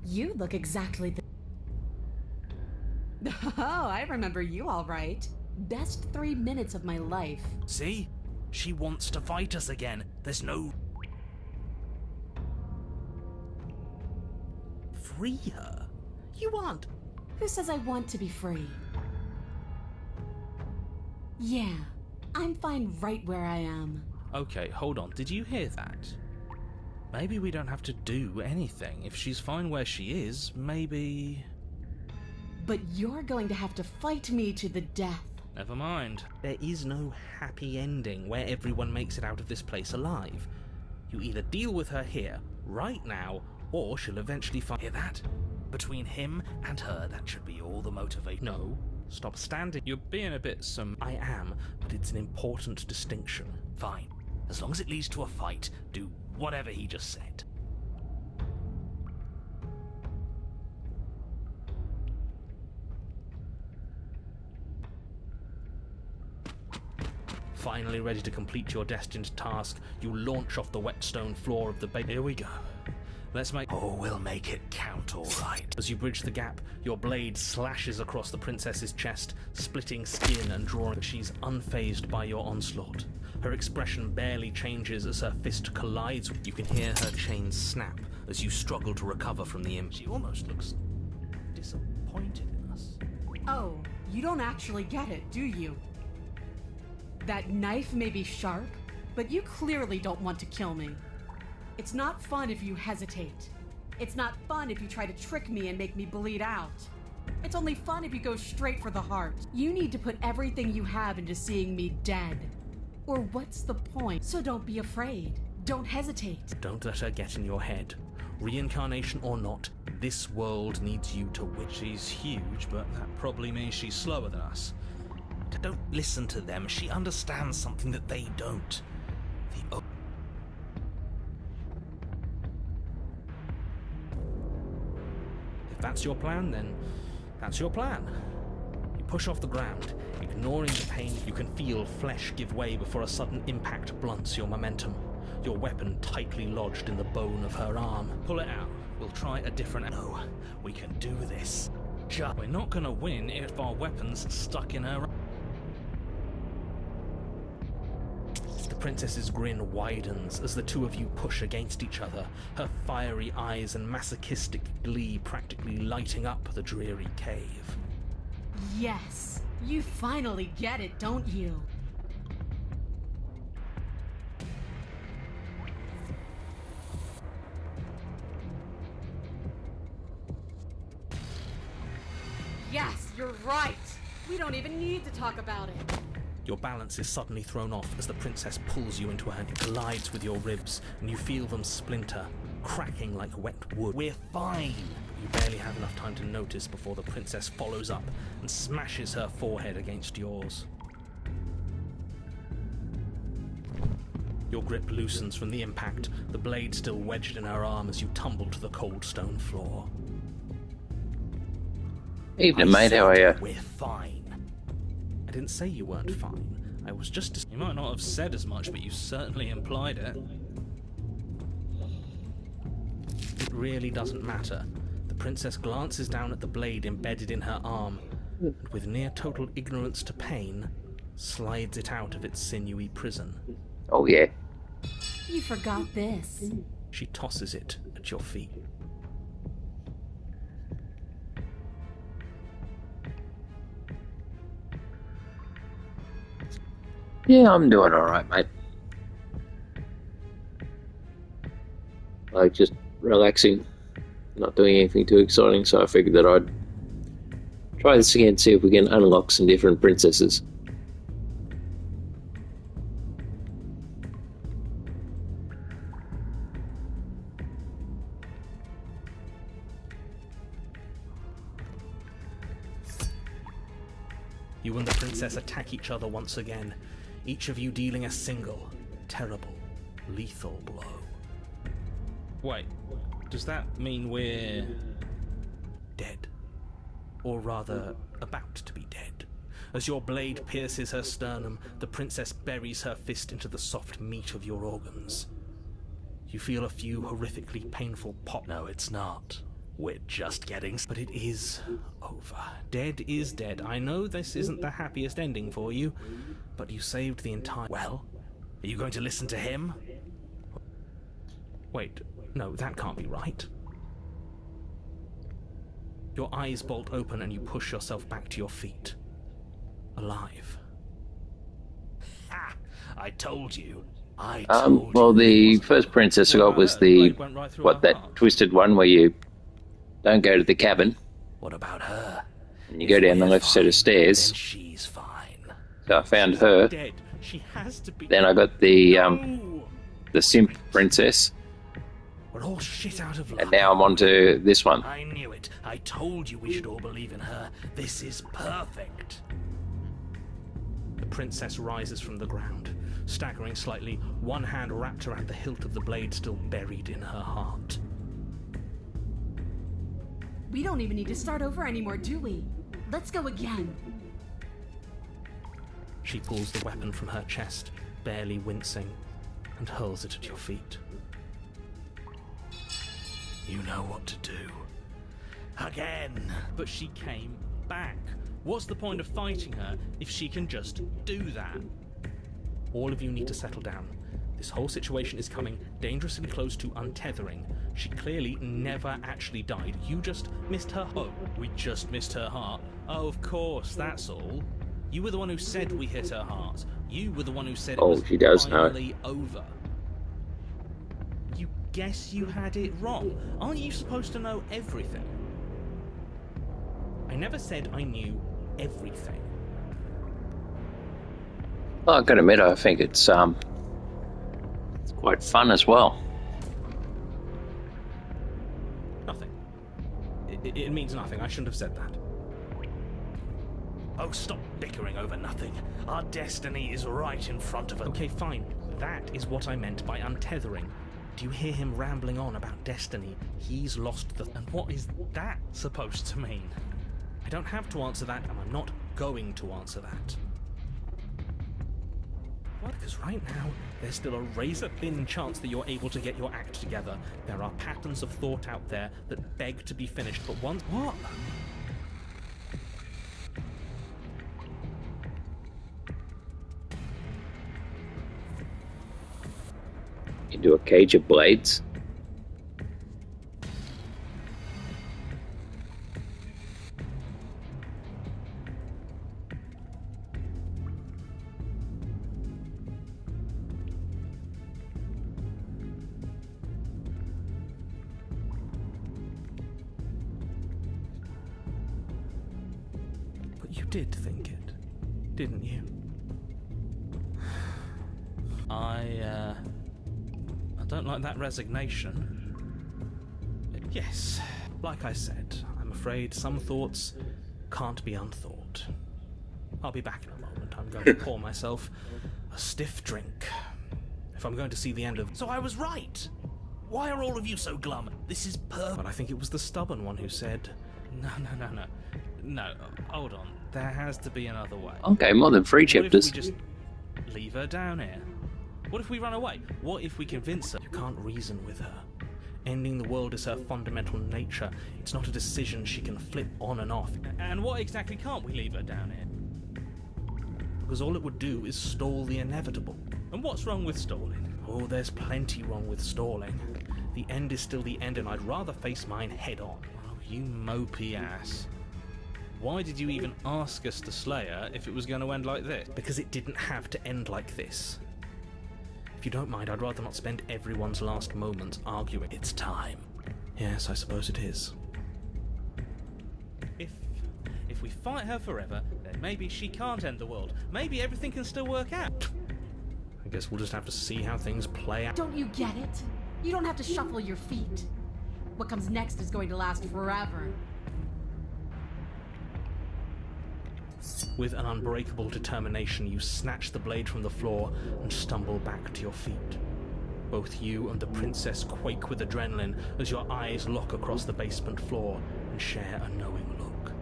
Speaker 3: You look exactly the... Oh, I remember you all right. Best 3 minutes of my life.
Speaker 2: See? She wants to fight us again. There's no... Free her? You aren't...
Speaker 3: Who says I want to be free? Yeah, I'm fine right where I am.
Speaker 2: Okay, hold on. Did you hear that? Maybe we don't have to do anything. If she's fine where she is, maybe...
Speaker 3: But you're going to have to fight me to the death.
Speaker 2: Never mind. There is no happy ending where everyone makes it out of this place alive. You either deal with her here, right now, or she'll eventually find... Hear that? Between him and her, that should be all the motivation. No. Stop standing. You're being a bit I am, but it's an important distinction. Fine. As long as it leads to a fight, do whatever he just said. Finally ready to complete your destined task, you launch off the wet stone floor of the base. Here we go. Let's make... Oh, we'll make it count, all right. As you bridge the gap, your blade slashes across the princess's chest, splitting skin and drawing... She's unfazed by your onslaught. Her expression barely changes as her fist collides. You can hear her chains snap as you struggle to recover from the image. She almost looks disappointed in us.
Speaker 3: Oh, you don't actually get it, do you? That knife may be sharp, but you clearly don't want to kill me. It's not fun if you hesitate. It's not fun if you try to trick me and make me bleed out. It's only fun if you go straight for the heart. You need to put everything you have into seeing me dead. Or what's the point? So don't be afraid. Don't hesitate.
Speaker 2: Don't let her get in your head. Reincarnation or not, this world needs you to win. She's huge, but that probably means she's slower than us. Don't listen to them. She understands something that they don't. If that's your plan, then that's your plan. You push off the ground, ignoring the pain. You can feel flesh give way before a sudden impact blunts your momentum. Your weapon tightly lodged in the bone of her arm. Pull it out. We'll try a different... No, we can do this. We're not gonna win if our weapon's stuck in her... The princess's grin widens as the two of you push against each other, her fiery eyes and masochistic glee practically lighting up the dreary cave.
Speaker 3: Yes, you finally get it, don't you? Yes, you're right. We don't even need to talk about it.
Speaker 2: Your balance is suddenly thrown off as the princess pulls you into her and collides with your ribs, and you feel them splinter, cracking like wet wood. We're fine! You barely have enough time to notice before the princess follows up and smashes her forehead against yours. Your grip loosens from the impact, the blade still wedged in her arm as you tumble to the cold stone floor.
Speaker 1: Evening, mate. How are you?
Speaker 2: We're fine. I didn't say you weren't fine. I was just... You might not have said as much, but you certainly implied it. It really doesn't matter. The princess glances down at the blade embedded in her arm, and with near total ignorance to pain, slides it out of its sinewy prison.
Speaker 1: Oh, yeah.
Speaker 5: You forgot this.
Speaker 2: She tosses it at your feet.
Speaker 1: Yeah, I'm doing alright, mate. Like, just relaxing, not doing anything too exciting, so I figured that I'd try this again, see if we can unlock some different princesses.
Speaker 2: You and the princess attack each other once again, each of you dealing a single, terrible, lethal blow. Wait, does that mean we're dead? Or rather, about to be dead. As your blade pierces her sternum, the princess buries her fist into the soft meat of your organs. You feel a few horrifically painful pop. No, it's not. We're just getting... But it is over. Dead is dead. I know this isn't the happiest ending for you, but you saved the entire... Well, are you going to listen to him? Wait, no, that can't be right. Your eyes bolt open and you push yourself back to your feet. Alive. Ha! I told you.
Speaker 1: Well, the first princess I got was the... What, that twisted one where you don't go to the cabin.
Speaker 2: What about her?
Speaker 1: And you go down the left set of stairs.
Speaker 2: Then she's fine.
Speaker 1: So I found her.
Speaker 2: Dead. She has to be.
Speaker 1: Then I got the simp princess.
Speaker 2: We're all shit out of luck.
Speaker 1: And now I'm on to this one.
Speaker 2: I knew it. I told you we should all believe in her. This is perfect. The princess rises from the ground, staggering slightly, one hand wrapped around the hilt of the blade still buried in her heart.
Speaker 4: We don't even need to start over anymore, do we? Let's go again.
Speaker 2: She pulls the weapon from her chest, barely wincing, and hurls it at your feet. You know what to do. Again! But she came back. What's the point of fighting her if she can just do that? All of you need to settle down. This whole situation is coming dangerously close to untethering. She clearly never actually died. You just missed her heart. We just missed her heart. Oh, of course, that's all. You were the one who said we hit her heart. You were the one who said it was
Speaker 1: she does know.
Speaker 2: finally over. You guess you had it wrong. Aren't you supposed to know everything? I never said I knew everything.
Speaker 1: Well, I've got to admit, I think it's quite fun as well.
Speaker 2: Nothing. It means nothing. I shouldn't have said that. Oh, stop bickering over nothing. Our destiny is right in front of us. Okay, fine. That is what I meant by untethering. Do you hear him rambling on about destiny? He's lost the... And what is that supposed to mean? I don't have to answer that, and I'm not going to answer that. What? Because right now, there's still a razor-thin chance that you're able to get your act together. There are patterns of thought out there that beg to be finished, but once... What?
Speaker 1: Into a cage of blades.
Speaker 2: But you did think it, didn't you? I don't like that resignation. Yes, like I said, I'm afraid some thoughts can't be unthought. I'll be back in a moment. I'm going to pour myself a stiff drink. If I'm going to see the end of... So I was right! Why are all of you so glum? This is perfect. But I think it was the stubborn one who said... No, hold on. There has to be another way.
Speaker 1: Okay, more than 3 chapters.
Speaker 2: What if we just leave her down here? What if we run away? What if we convince her? You can't reason with her. Ending the world is her fundamental nature. It's not a decision she can flip on and off.
Speaker 6: And what exactly can't we leave her down here?
Speaker 2: Because all it would do is stall the inevitable.
Speaker 6: And what's wrong with stalling?
Speaker 2: Oh, there's plenty wrong with stalling. The end is still the end, and I'd rather face mine head on.
Speaker 6: Oh, you mopey ass. Why did you even ask us to slay her if it was going to end like this?
Speaker 2: Because it didn't have to end like this. If you don't mind, I'd rather not spend everyone's last moments arguing. It's time. Yes, I suppose it is.
Speaker 6: If we fight her forever, then maybe she can't end the world. Maybe everything can still work out.
Speaker 2: I guess we'll just have to see how things play out.
Speaker 7: Don't you get it? You don't have to shuffle your feet. What comes next is going to last forever.
Speaker 2: With an unbreakable determination, you snatch the blade from the floor and stumble back to your feet. Both you and the princess quake with adrenaline as your eyes lock across the basement floor and share a knowing look.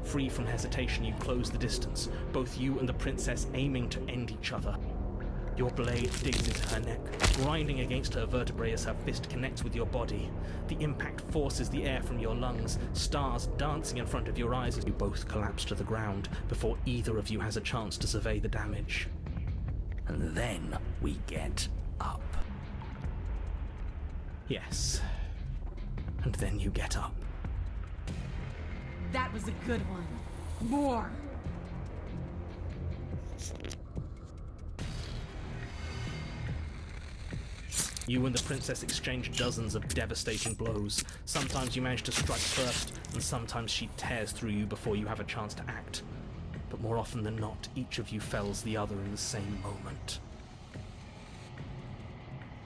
Speaker 2: Free from hesitation, you close the distance, both you and the princess aiming to end each other. Your blade digs into her neck, grinding against her vertebrae as her fist connects with your body. The impact forces the air from your lungs, stars dancing in front of your eyes as you both collapse to the ground before either of you has a chance to survey the damage. And then we get up. Yes. And then you get up.
Speaker 7: That was a good one. More!
Speaker 2: You and the princess exchange dozens of devastating blows. Sometimes you manage to strike first, and sometimes she tears through you before you have a chance to act. But more often than not, each of you fells the other in the same moment.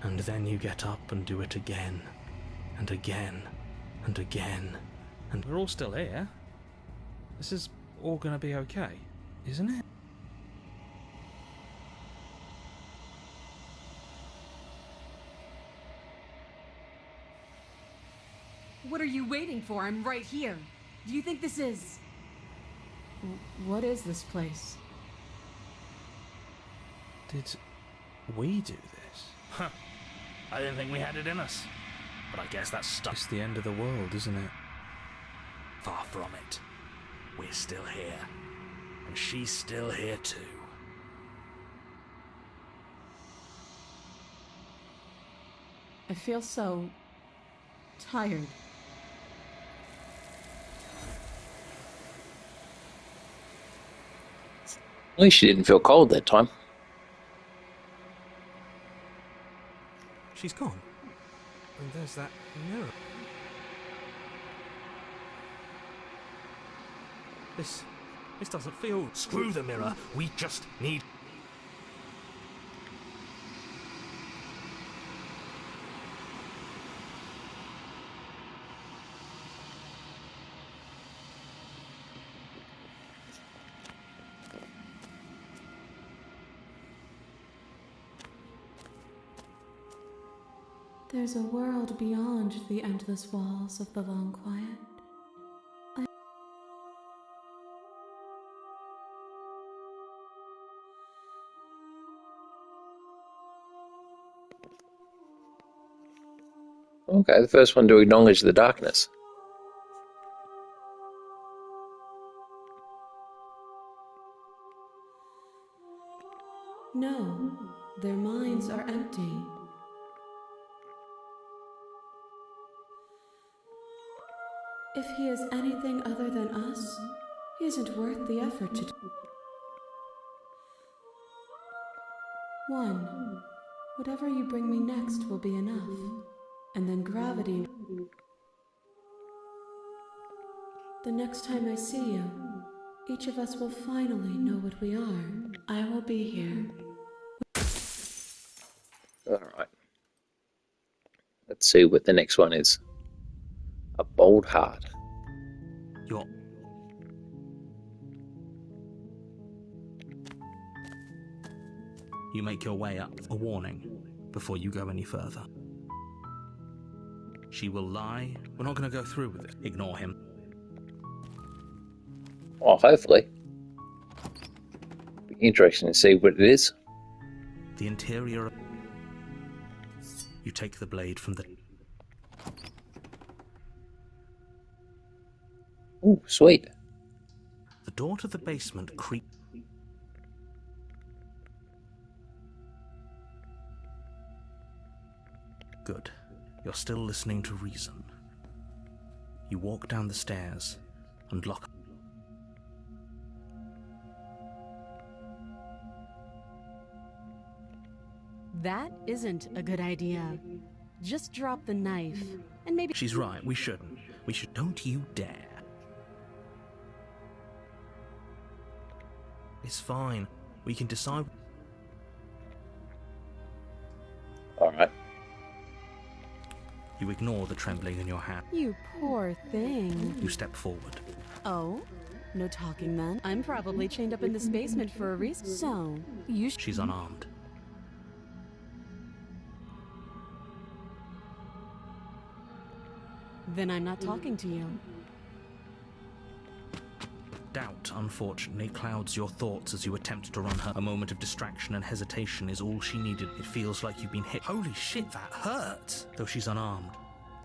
Speaker 2: And then you get up and do it again, and again, and again, and...
Speaker 6: We're all still here. This is all going to be okay, isn't it?
Speaker 7: What are you waiting for? I'm right here. Do you think this is...
Speaker 3: What is this place?
Speaker 6: Did we do this?
Speaker 2: Huh. I didn't think we had it in us. But I guess that's stuck.
Speaker 6: It's the end of the world, isn't it?
Speaker 2: Far from it. We're still here. And she's still here too.
Speaker 3: I feel so... tired.
Speaker 1: At least she didn't feel cold that time.
Speaker 2: She's gone.
Speaker 6: And there's that mirror.
Speaker 2: This doesn't feel... Screw the mirror. We just need...
Speaker 3: There's a world beyond the endless walls of the long quiet.
Speaker 1: Okay, the first one to acknowledge the darkness.
Speaker 3: No, their minds are empty. If he is anything other than us, he isn't worth the effort to... One, whatever you bring me next will be enough. And then gravity... The next time I see you, each of us will finally know what we are. I will be here.
Speaker 1: Alright. Let's see what the next one is. A bold heart.
Speaker 2: You make your way up. A warning before you go any further. She will lie. We're not going to go through with it. Ignore him.
Speaker 1: Oh, hopefully. Be interesting to see what it is.
Speaker 2: The interior... You take the blade from the...
Speaker 1: Oh, sweet.
Speaker 2: The door to the basement creaks. Good. You're still listening to reason. You walk down the stairs and lock.
Speaker 3: That isn't a good idea. Just drop the knife, and maybe...
Speaker 2: She's right, we shouldn't. We should... Don't you dare. It's fine. We can decide...
Speaker 1: Alright.
Speaker 2: You ignore the trembling in your hand.
Speaker 3: You poor thing.
Speaker 2: You step forward.
Speaker 3: Oh? No talking then. I'm probably chained up in this basement for a reason. So, you
Speaker 2: She's unarmed.
Speaker 3: Then I'm not talking to you.
Speaker 2: Doubt, unfortunately, clouds your thoughts as you attempt to run her. A moment of distraction and hesitation is all she needed. It feels like you've been hit. Holy shit, that hurts! Though she's unarmed,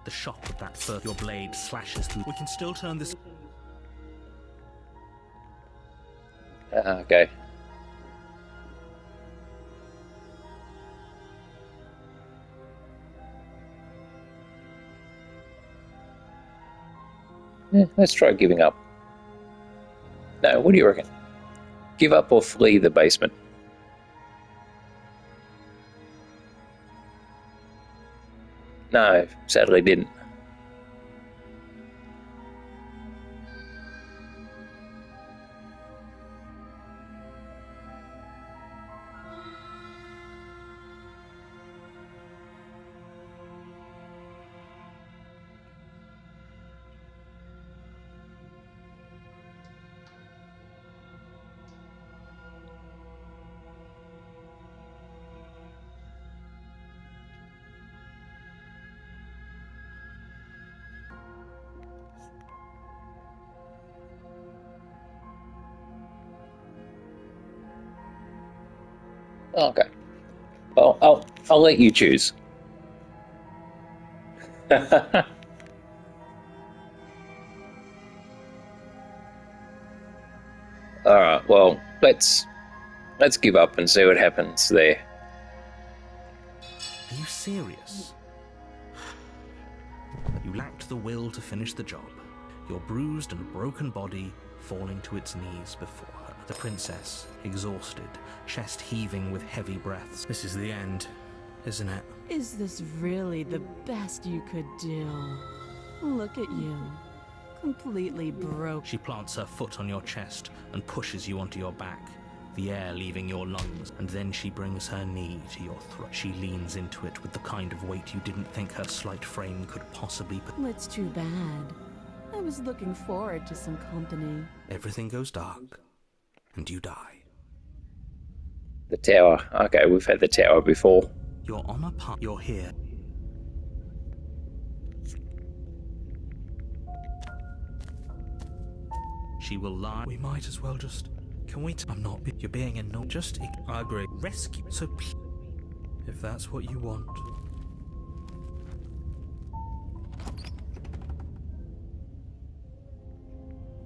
Speaker 2: the shock of that first your blade slashes through. We can still turn this...
Speaker 1: Okay. Yeah, let's try giving up. No, what do you reckon? Give up or flee the basement? No, sadly didn't. Okay. Well, I'll let you choose. Alright, well, let's give up and see what happens there.
Speaker 2: Are you serious? You lacked the will to finish the job. Your bruised and broken body falling to its knees before her. The princess, exhausted, chest heaving with heavy breaths. This is the end, isn't it?
Speaker 3: Is this really the best you could do? Look at you. Completely broke.
Speaker 2: She plants her foot on your chest and pushes you onto your back, the air leaving your lungs, and then she brings her knee to your throat. She leans into it with the kind of weight you didn't think her slight frame could possibly put.
Speaker 3: It's too bad. I was looking forward to some company.
Speaker 2: Everything goes dark, and you die.
Speaker 1: The tower. Okay, we've had the tower before.
Speaker 2: You're on a path. You're here. She will lie. We might as well just... Can we... I'm not... You're being annoying. Just... I agree. Rescue. So... If that's what you want.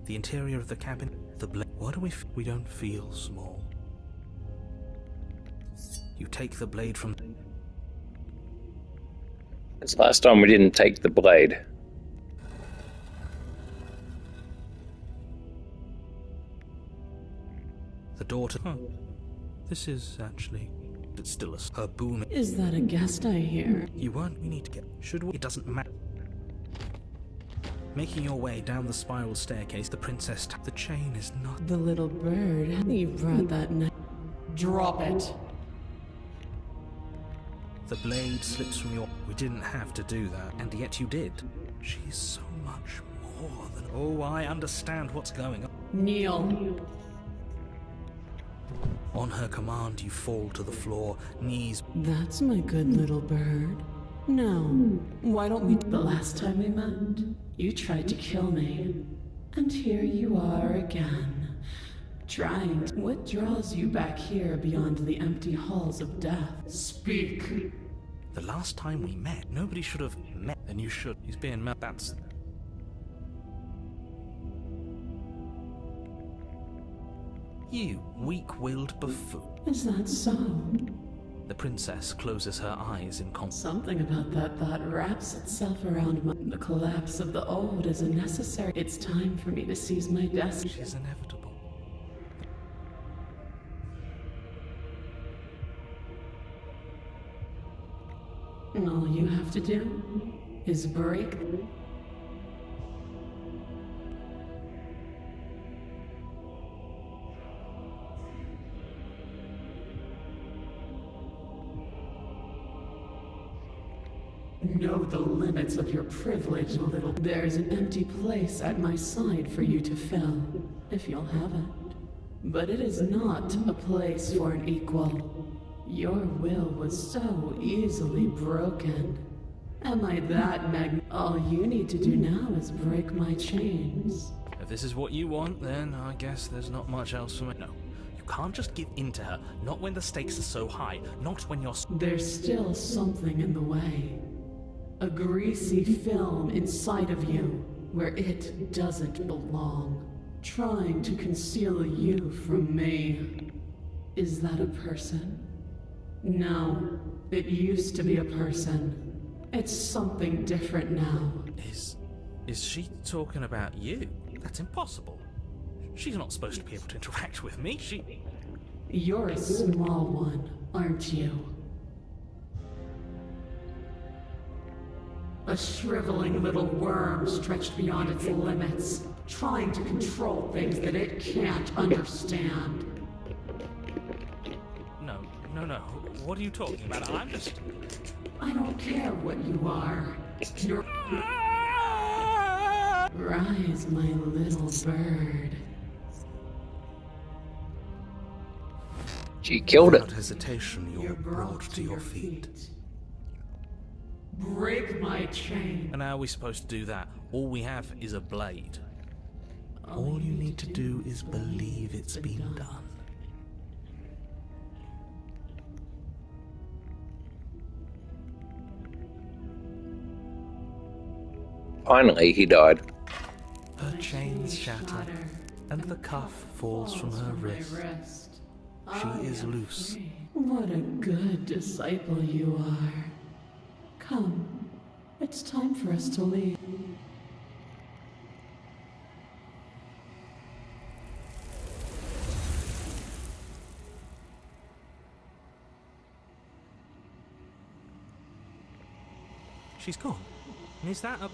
Speaker 2: The interior of the cabin. The blade. Why do we don't feel small. You take the blade from...
Speaker 1: It's last time we didn't take the blade.
Speaker 2: The daughter... Huh. This is actually... It's still her boom.
Speaker 3: Is that a guest I hear?
Speaker 2: You weren't... We need to get... Should we? It doesn't matter. Making your way down the spiral staircase, the princess... The chain is not...
Speaker 3: The little bird. You brought that knife.
Speaker 7: Drop it.
Speaker 2: The blade slips from your... We didn't have to do that, and yet you did. She's so much more than... Oh, I understand what's going on.
Speaker 7: Kneel.
Speaker 2: On her command, you fall to the floor, knees...
Speaker 3: That's my good little bird. Now, why don't we... The last time we met, you tried to kill me. And here you are again. Trying to... What draws you back here beyond the empty halls of death? Speak.
Speaker 2: The last time we met, nobody should have met.
Speaker 6: And you should. He's being mad. That's...
Speaker 2: You weak-willed buffoon.
Speaker 3: Is that so?
Speaker 2: The princess closes her eyes in
Speaker 3: Something about that thought wraps itself around the collapse of the old is a necessary. It's time for me to seize my destiny.
Speaker 2: She's inevitable.
Speaker 3: All you have to do is break. Know the limits of your privilege, little. There's an empty place at my side for you to fill, if you'll have it. But it is not a place for an equal. Your will was so easily broken. Am I that All you need to do now is break my chains.
Speaker 2: If this is what you want, then I guess there's not much else for me. No, you can't just give in to her. Not when the stakes are so high. Not when you're...
Speaker 3: There's still something in the way. A greasy film inside of you, where it doesn't belong. Trying to conceal you from me. Is that a person? No, it used to be a person. It's something different now.
Speaker 2: Is she talking about you? That's impossible. She's not supposed to be able to interact with me.
Speaker 3: You're a small one, aren't you? A shriveling little worm stretched beyond its limits, trying to control things that it can't understand.
Speaker 2: No. What are you talking about? I'm just...
Speaker 3: I don't care what you are. You're... Rise, my little bird.
Speaker 1: She killed it.
Speaker 2: Without hesitation, you're brought to your feet.
Speaker 3: Break my chain.
Speaker 2: And how are we supposed to do that? All we have is a blade. All you need to do is believe it's been done.
Speaker 1: Finally, he died.
Speaker 2: Her chains shatter, and the cuff falls from her wrist. She is loose.
Speaker 3: What a good disciple you are. Come, it's time for us to leave.
Speaker 2: She's gone. Is that a...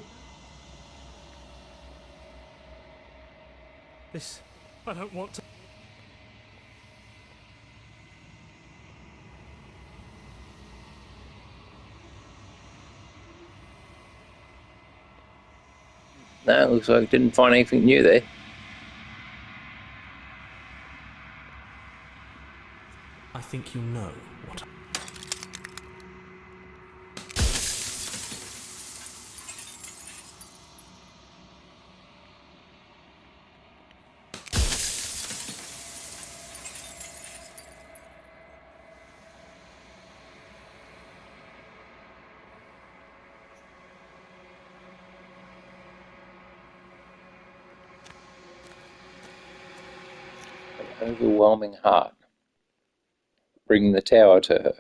Speaker 2: This... I don't want to...
Speaker 1: No, it looks like I didn't find anything new there.
Speaker 2: I think you know what...
Speaker 1: Overwhelming heart. Bring the tower to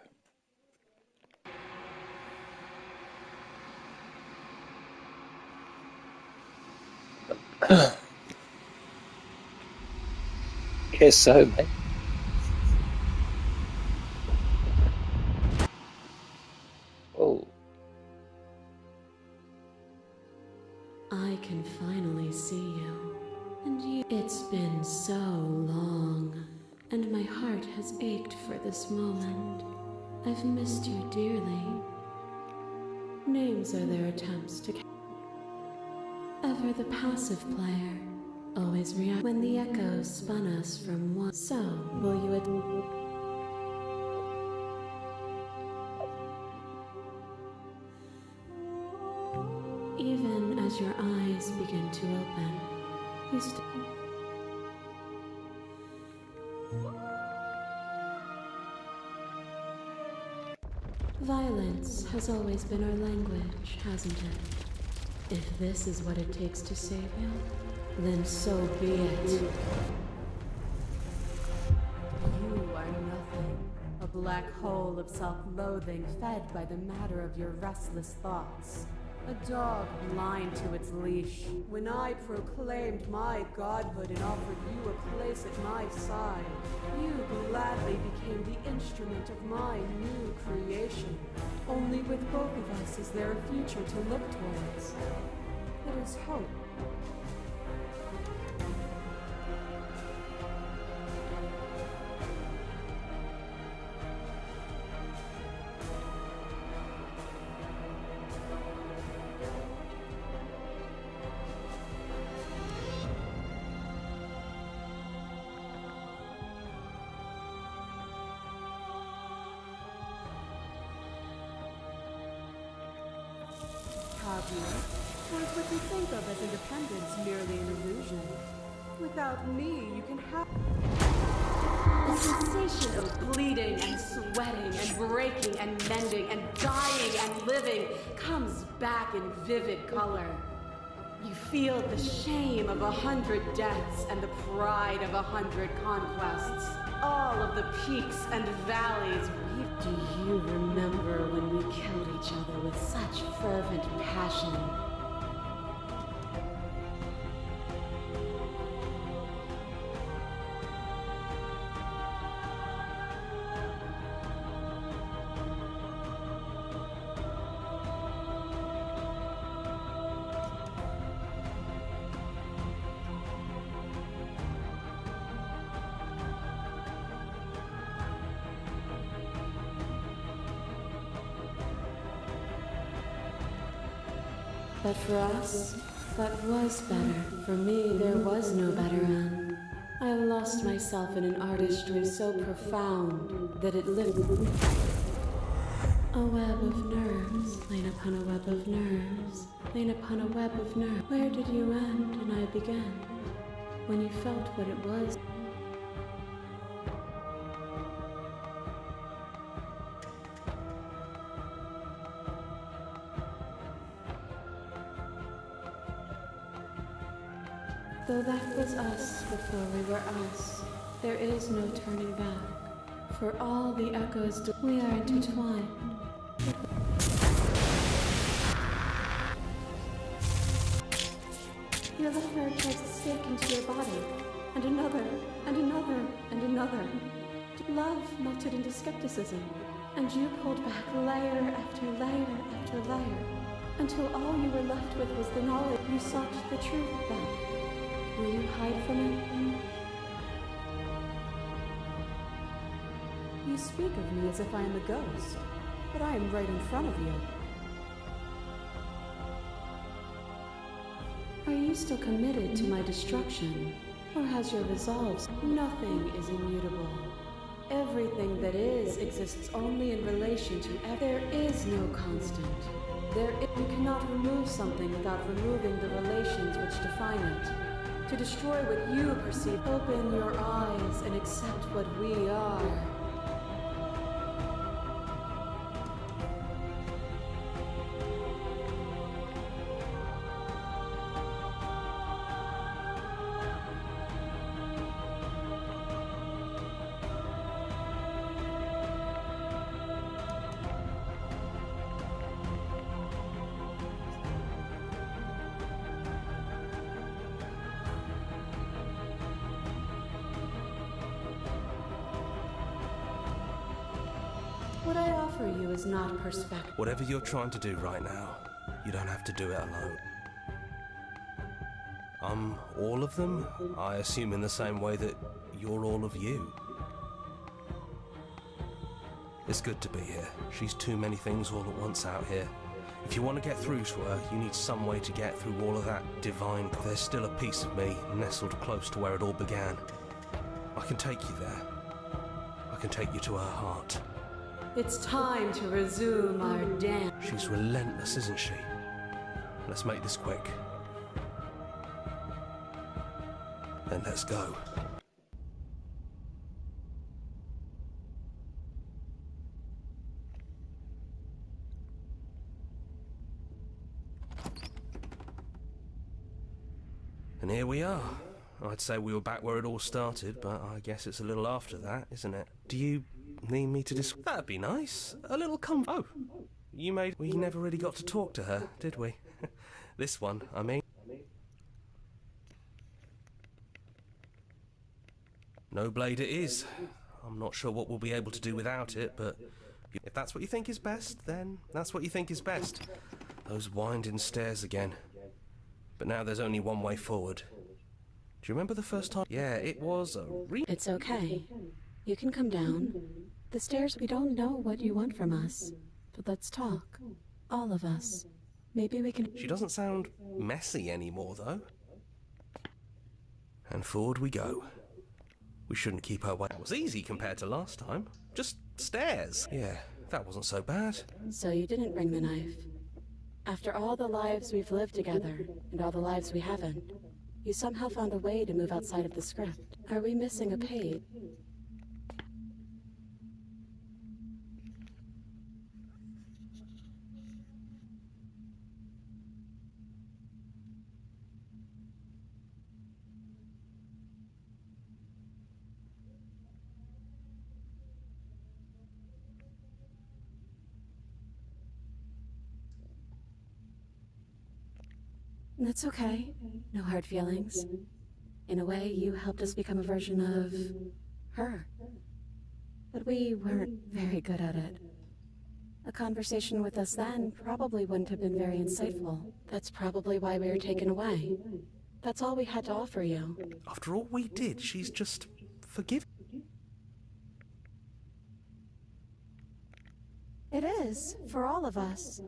Speaker 1: her. Guess so, mate. Oh.
Speaker 3: I can finally see you. And you. It's been so long, and my heart has ached for this moment. I've missed you dearly. Names are their attempts to... Ever the passive player, always react when the echoes spun us from one. So, will you even as your eyes begin to open, you Violence has always been our language, hasn't it? If this is what it takes to save you, then so be it. You are nothing. A black hole of self-loathing fed by the matter of your restless thoughts. A dog blind to its leash. When I proclaimed my godhood and offered you a place at my side, you gladly became the instrument of my new creation. Only with both of us is there a future to look towards. It is hope. Have you? Or is what you think of as independence merely an illusion? Without me, you can have the sensation of bleeding and sweating and breaking and mending and dying and living comes back in vivid color. You feel the shame of 100 deaths and the pride of 100 conquests. All of the peaks and valleys. Do you remember when we killed each other with such fervent passion? But for us, that was better. For me, there was no better end. I lost myself in an artistry so profound that it lifted a web of nerves, lain upon a web of nerves, lain upon a web of nerves. Where did you end and I began? When you felt what it was. Though that was us before we were us, there is no turning back. For all the echoes, we are intertwined. Your letter drives a stake into your body, and another, and another, and another. Love melted into skepticism, and you pulled back layer after layer after layer, until all you were left with was the knowledge you sought the truth then. Will you hide from it? You speak of me as if I am a ghost, but I am right in front of you. Are you still committed to my destruction? Or has your resolve? Nothing is immutable. Everything that is exists only in relation to there is no constant. You cannot remove something without removing the relations which define it. To destroy what you perceive, open your eyes and accept what we are. What I offer you is not perspective.
Speaker 8: Whatever you're trying to do right now, you don't have to do it alone. I'm all of them, I assume in the same way that you're all of you. It's good to be here. She's too many things all at once out here. If you want to get through to her, you need some way to get through all of that divine. There's still a piece of me nestled close to where it all began. I can take you there. I can take you to her heart.
Speaker 3: It's time to resume our dance.
Speaker 8: She's relentless, isn't she? Let's make this quick. Then let's go. And here we are. I'd say we were back where it all started, but I guess it's a little after that, isn't it? Do you need me to That'd be nice. A little Oh, we never really got to talk to her, did we? This one, I mean. No blade it is. I'm not sure what we'll be able to do without it, but if that's what you think is best, then that's what you think is best. Those winding stairs again. But now there's only one way forward. Do you remember the first time? Yeah, it was a
Speaker 3: It's okay. You can come down. The stairs, we don't know what you want from us. But let's talk. All of us. Maybe we can...
Speaker 8: She doesn't sound messy anymore, though. And forward we go. We shouldn't keep her way. That was easy compared to last time. Just stairs. Yeah, that wasn't so bad.
Speaker 3: So you didn't bring the knife. After all the lives we've lived together, and all the lives we haven't, you somehow found a way to move outside of the script. Are we missing a page? That's okay. No hard feelings. In a way, you helped us become a version of... her. But we weren't very good at it. A conversation with us then probably wouldn't have been very insightful. That's probably why we were taken away. That's all we had to offer you.
Speaker 8: After all we did, she's just forgiven.
Speaker 3: It is, for all of us.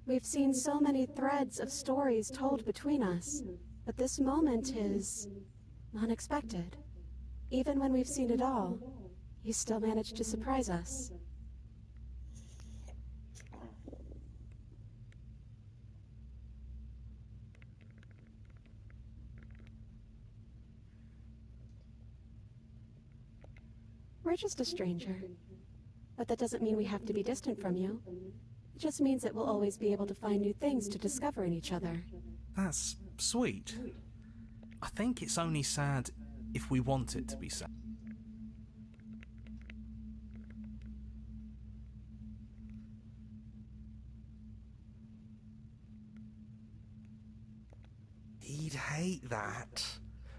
Speaker 3: We've seen so many threads of stories told between us, but this moment is unexpected. Even when we've seen it all, you still managed to surprise us. We're just a stranger, but that doesn't mean we have to be distant from you. It just means that we'll always be able to find new things to discover in each other.
Speaker 2: That's sweet. I think it's only sad if we want it to be sad.
Speaker 8: He'd hate that.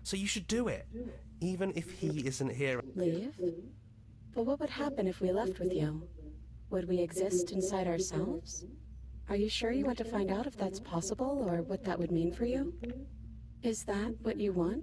Speaker 8: So you should do it, even if he isn't here.
Speaker 3: Leave? But what would happen if we left with you? Would we exist inside ourselves? Are you sure you want to find out if that's possible, or what that would mean for you? Is that what you want?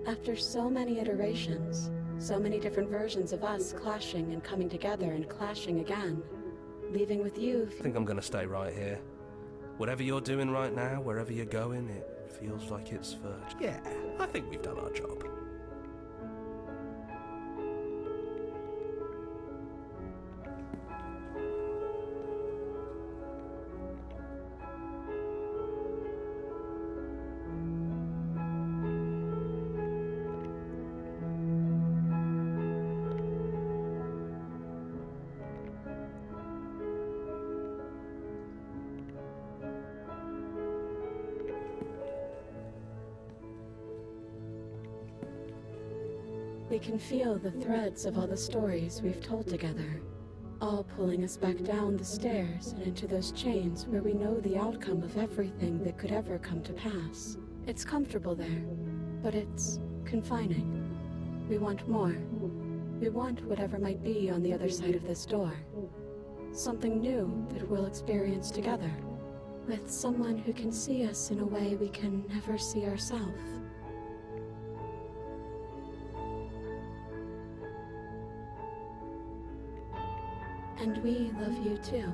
Speaker 3: After so many iterations, so many different versions of us clashing and coming together and clashing again, leaving with you...
Speaker 8: I think I'm gonna stay right here. Whatever you're doing right now, wherever you're going, it feels like it's for... Yeah, I think we've done our job.
Speaker 3: We can feel the threads of all the stories we've told together, all pulling us back down the stairs and into those chains where we know the outcome of everything that could ever come to pass. It's comfortable there, but it's confining. We want more. We want whatever might be on the other side of this door. Something new that we'll experience together, with someone who can see us in a way we can never see ourselves. And we love you too.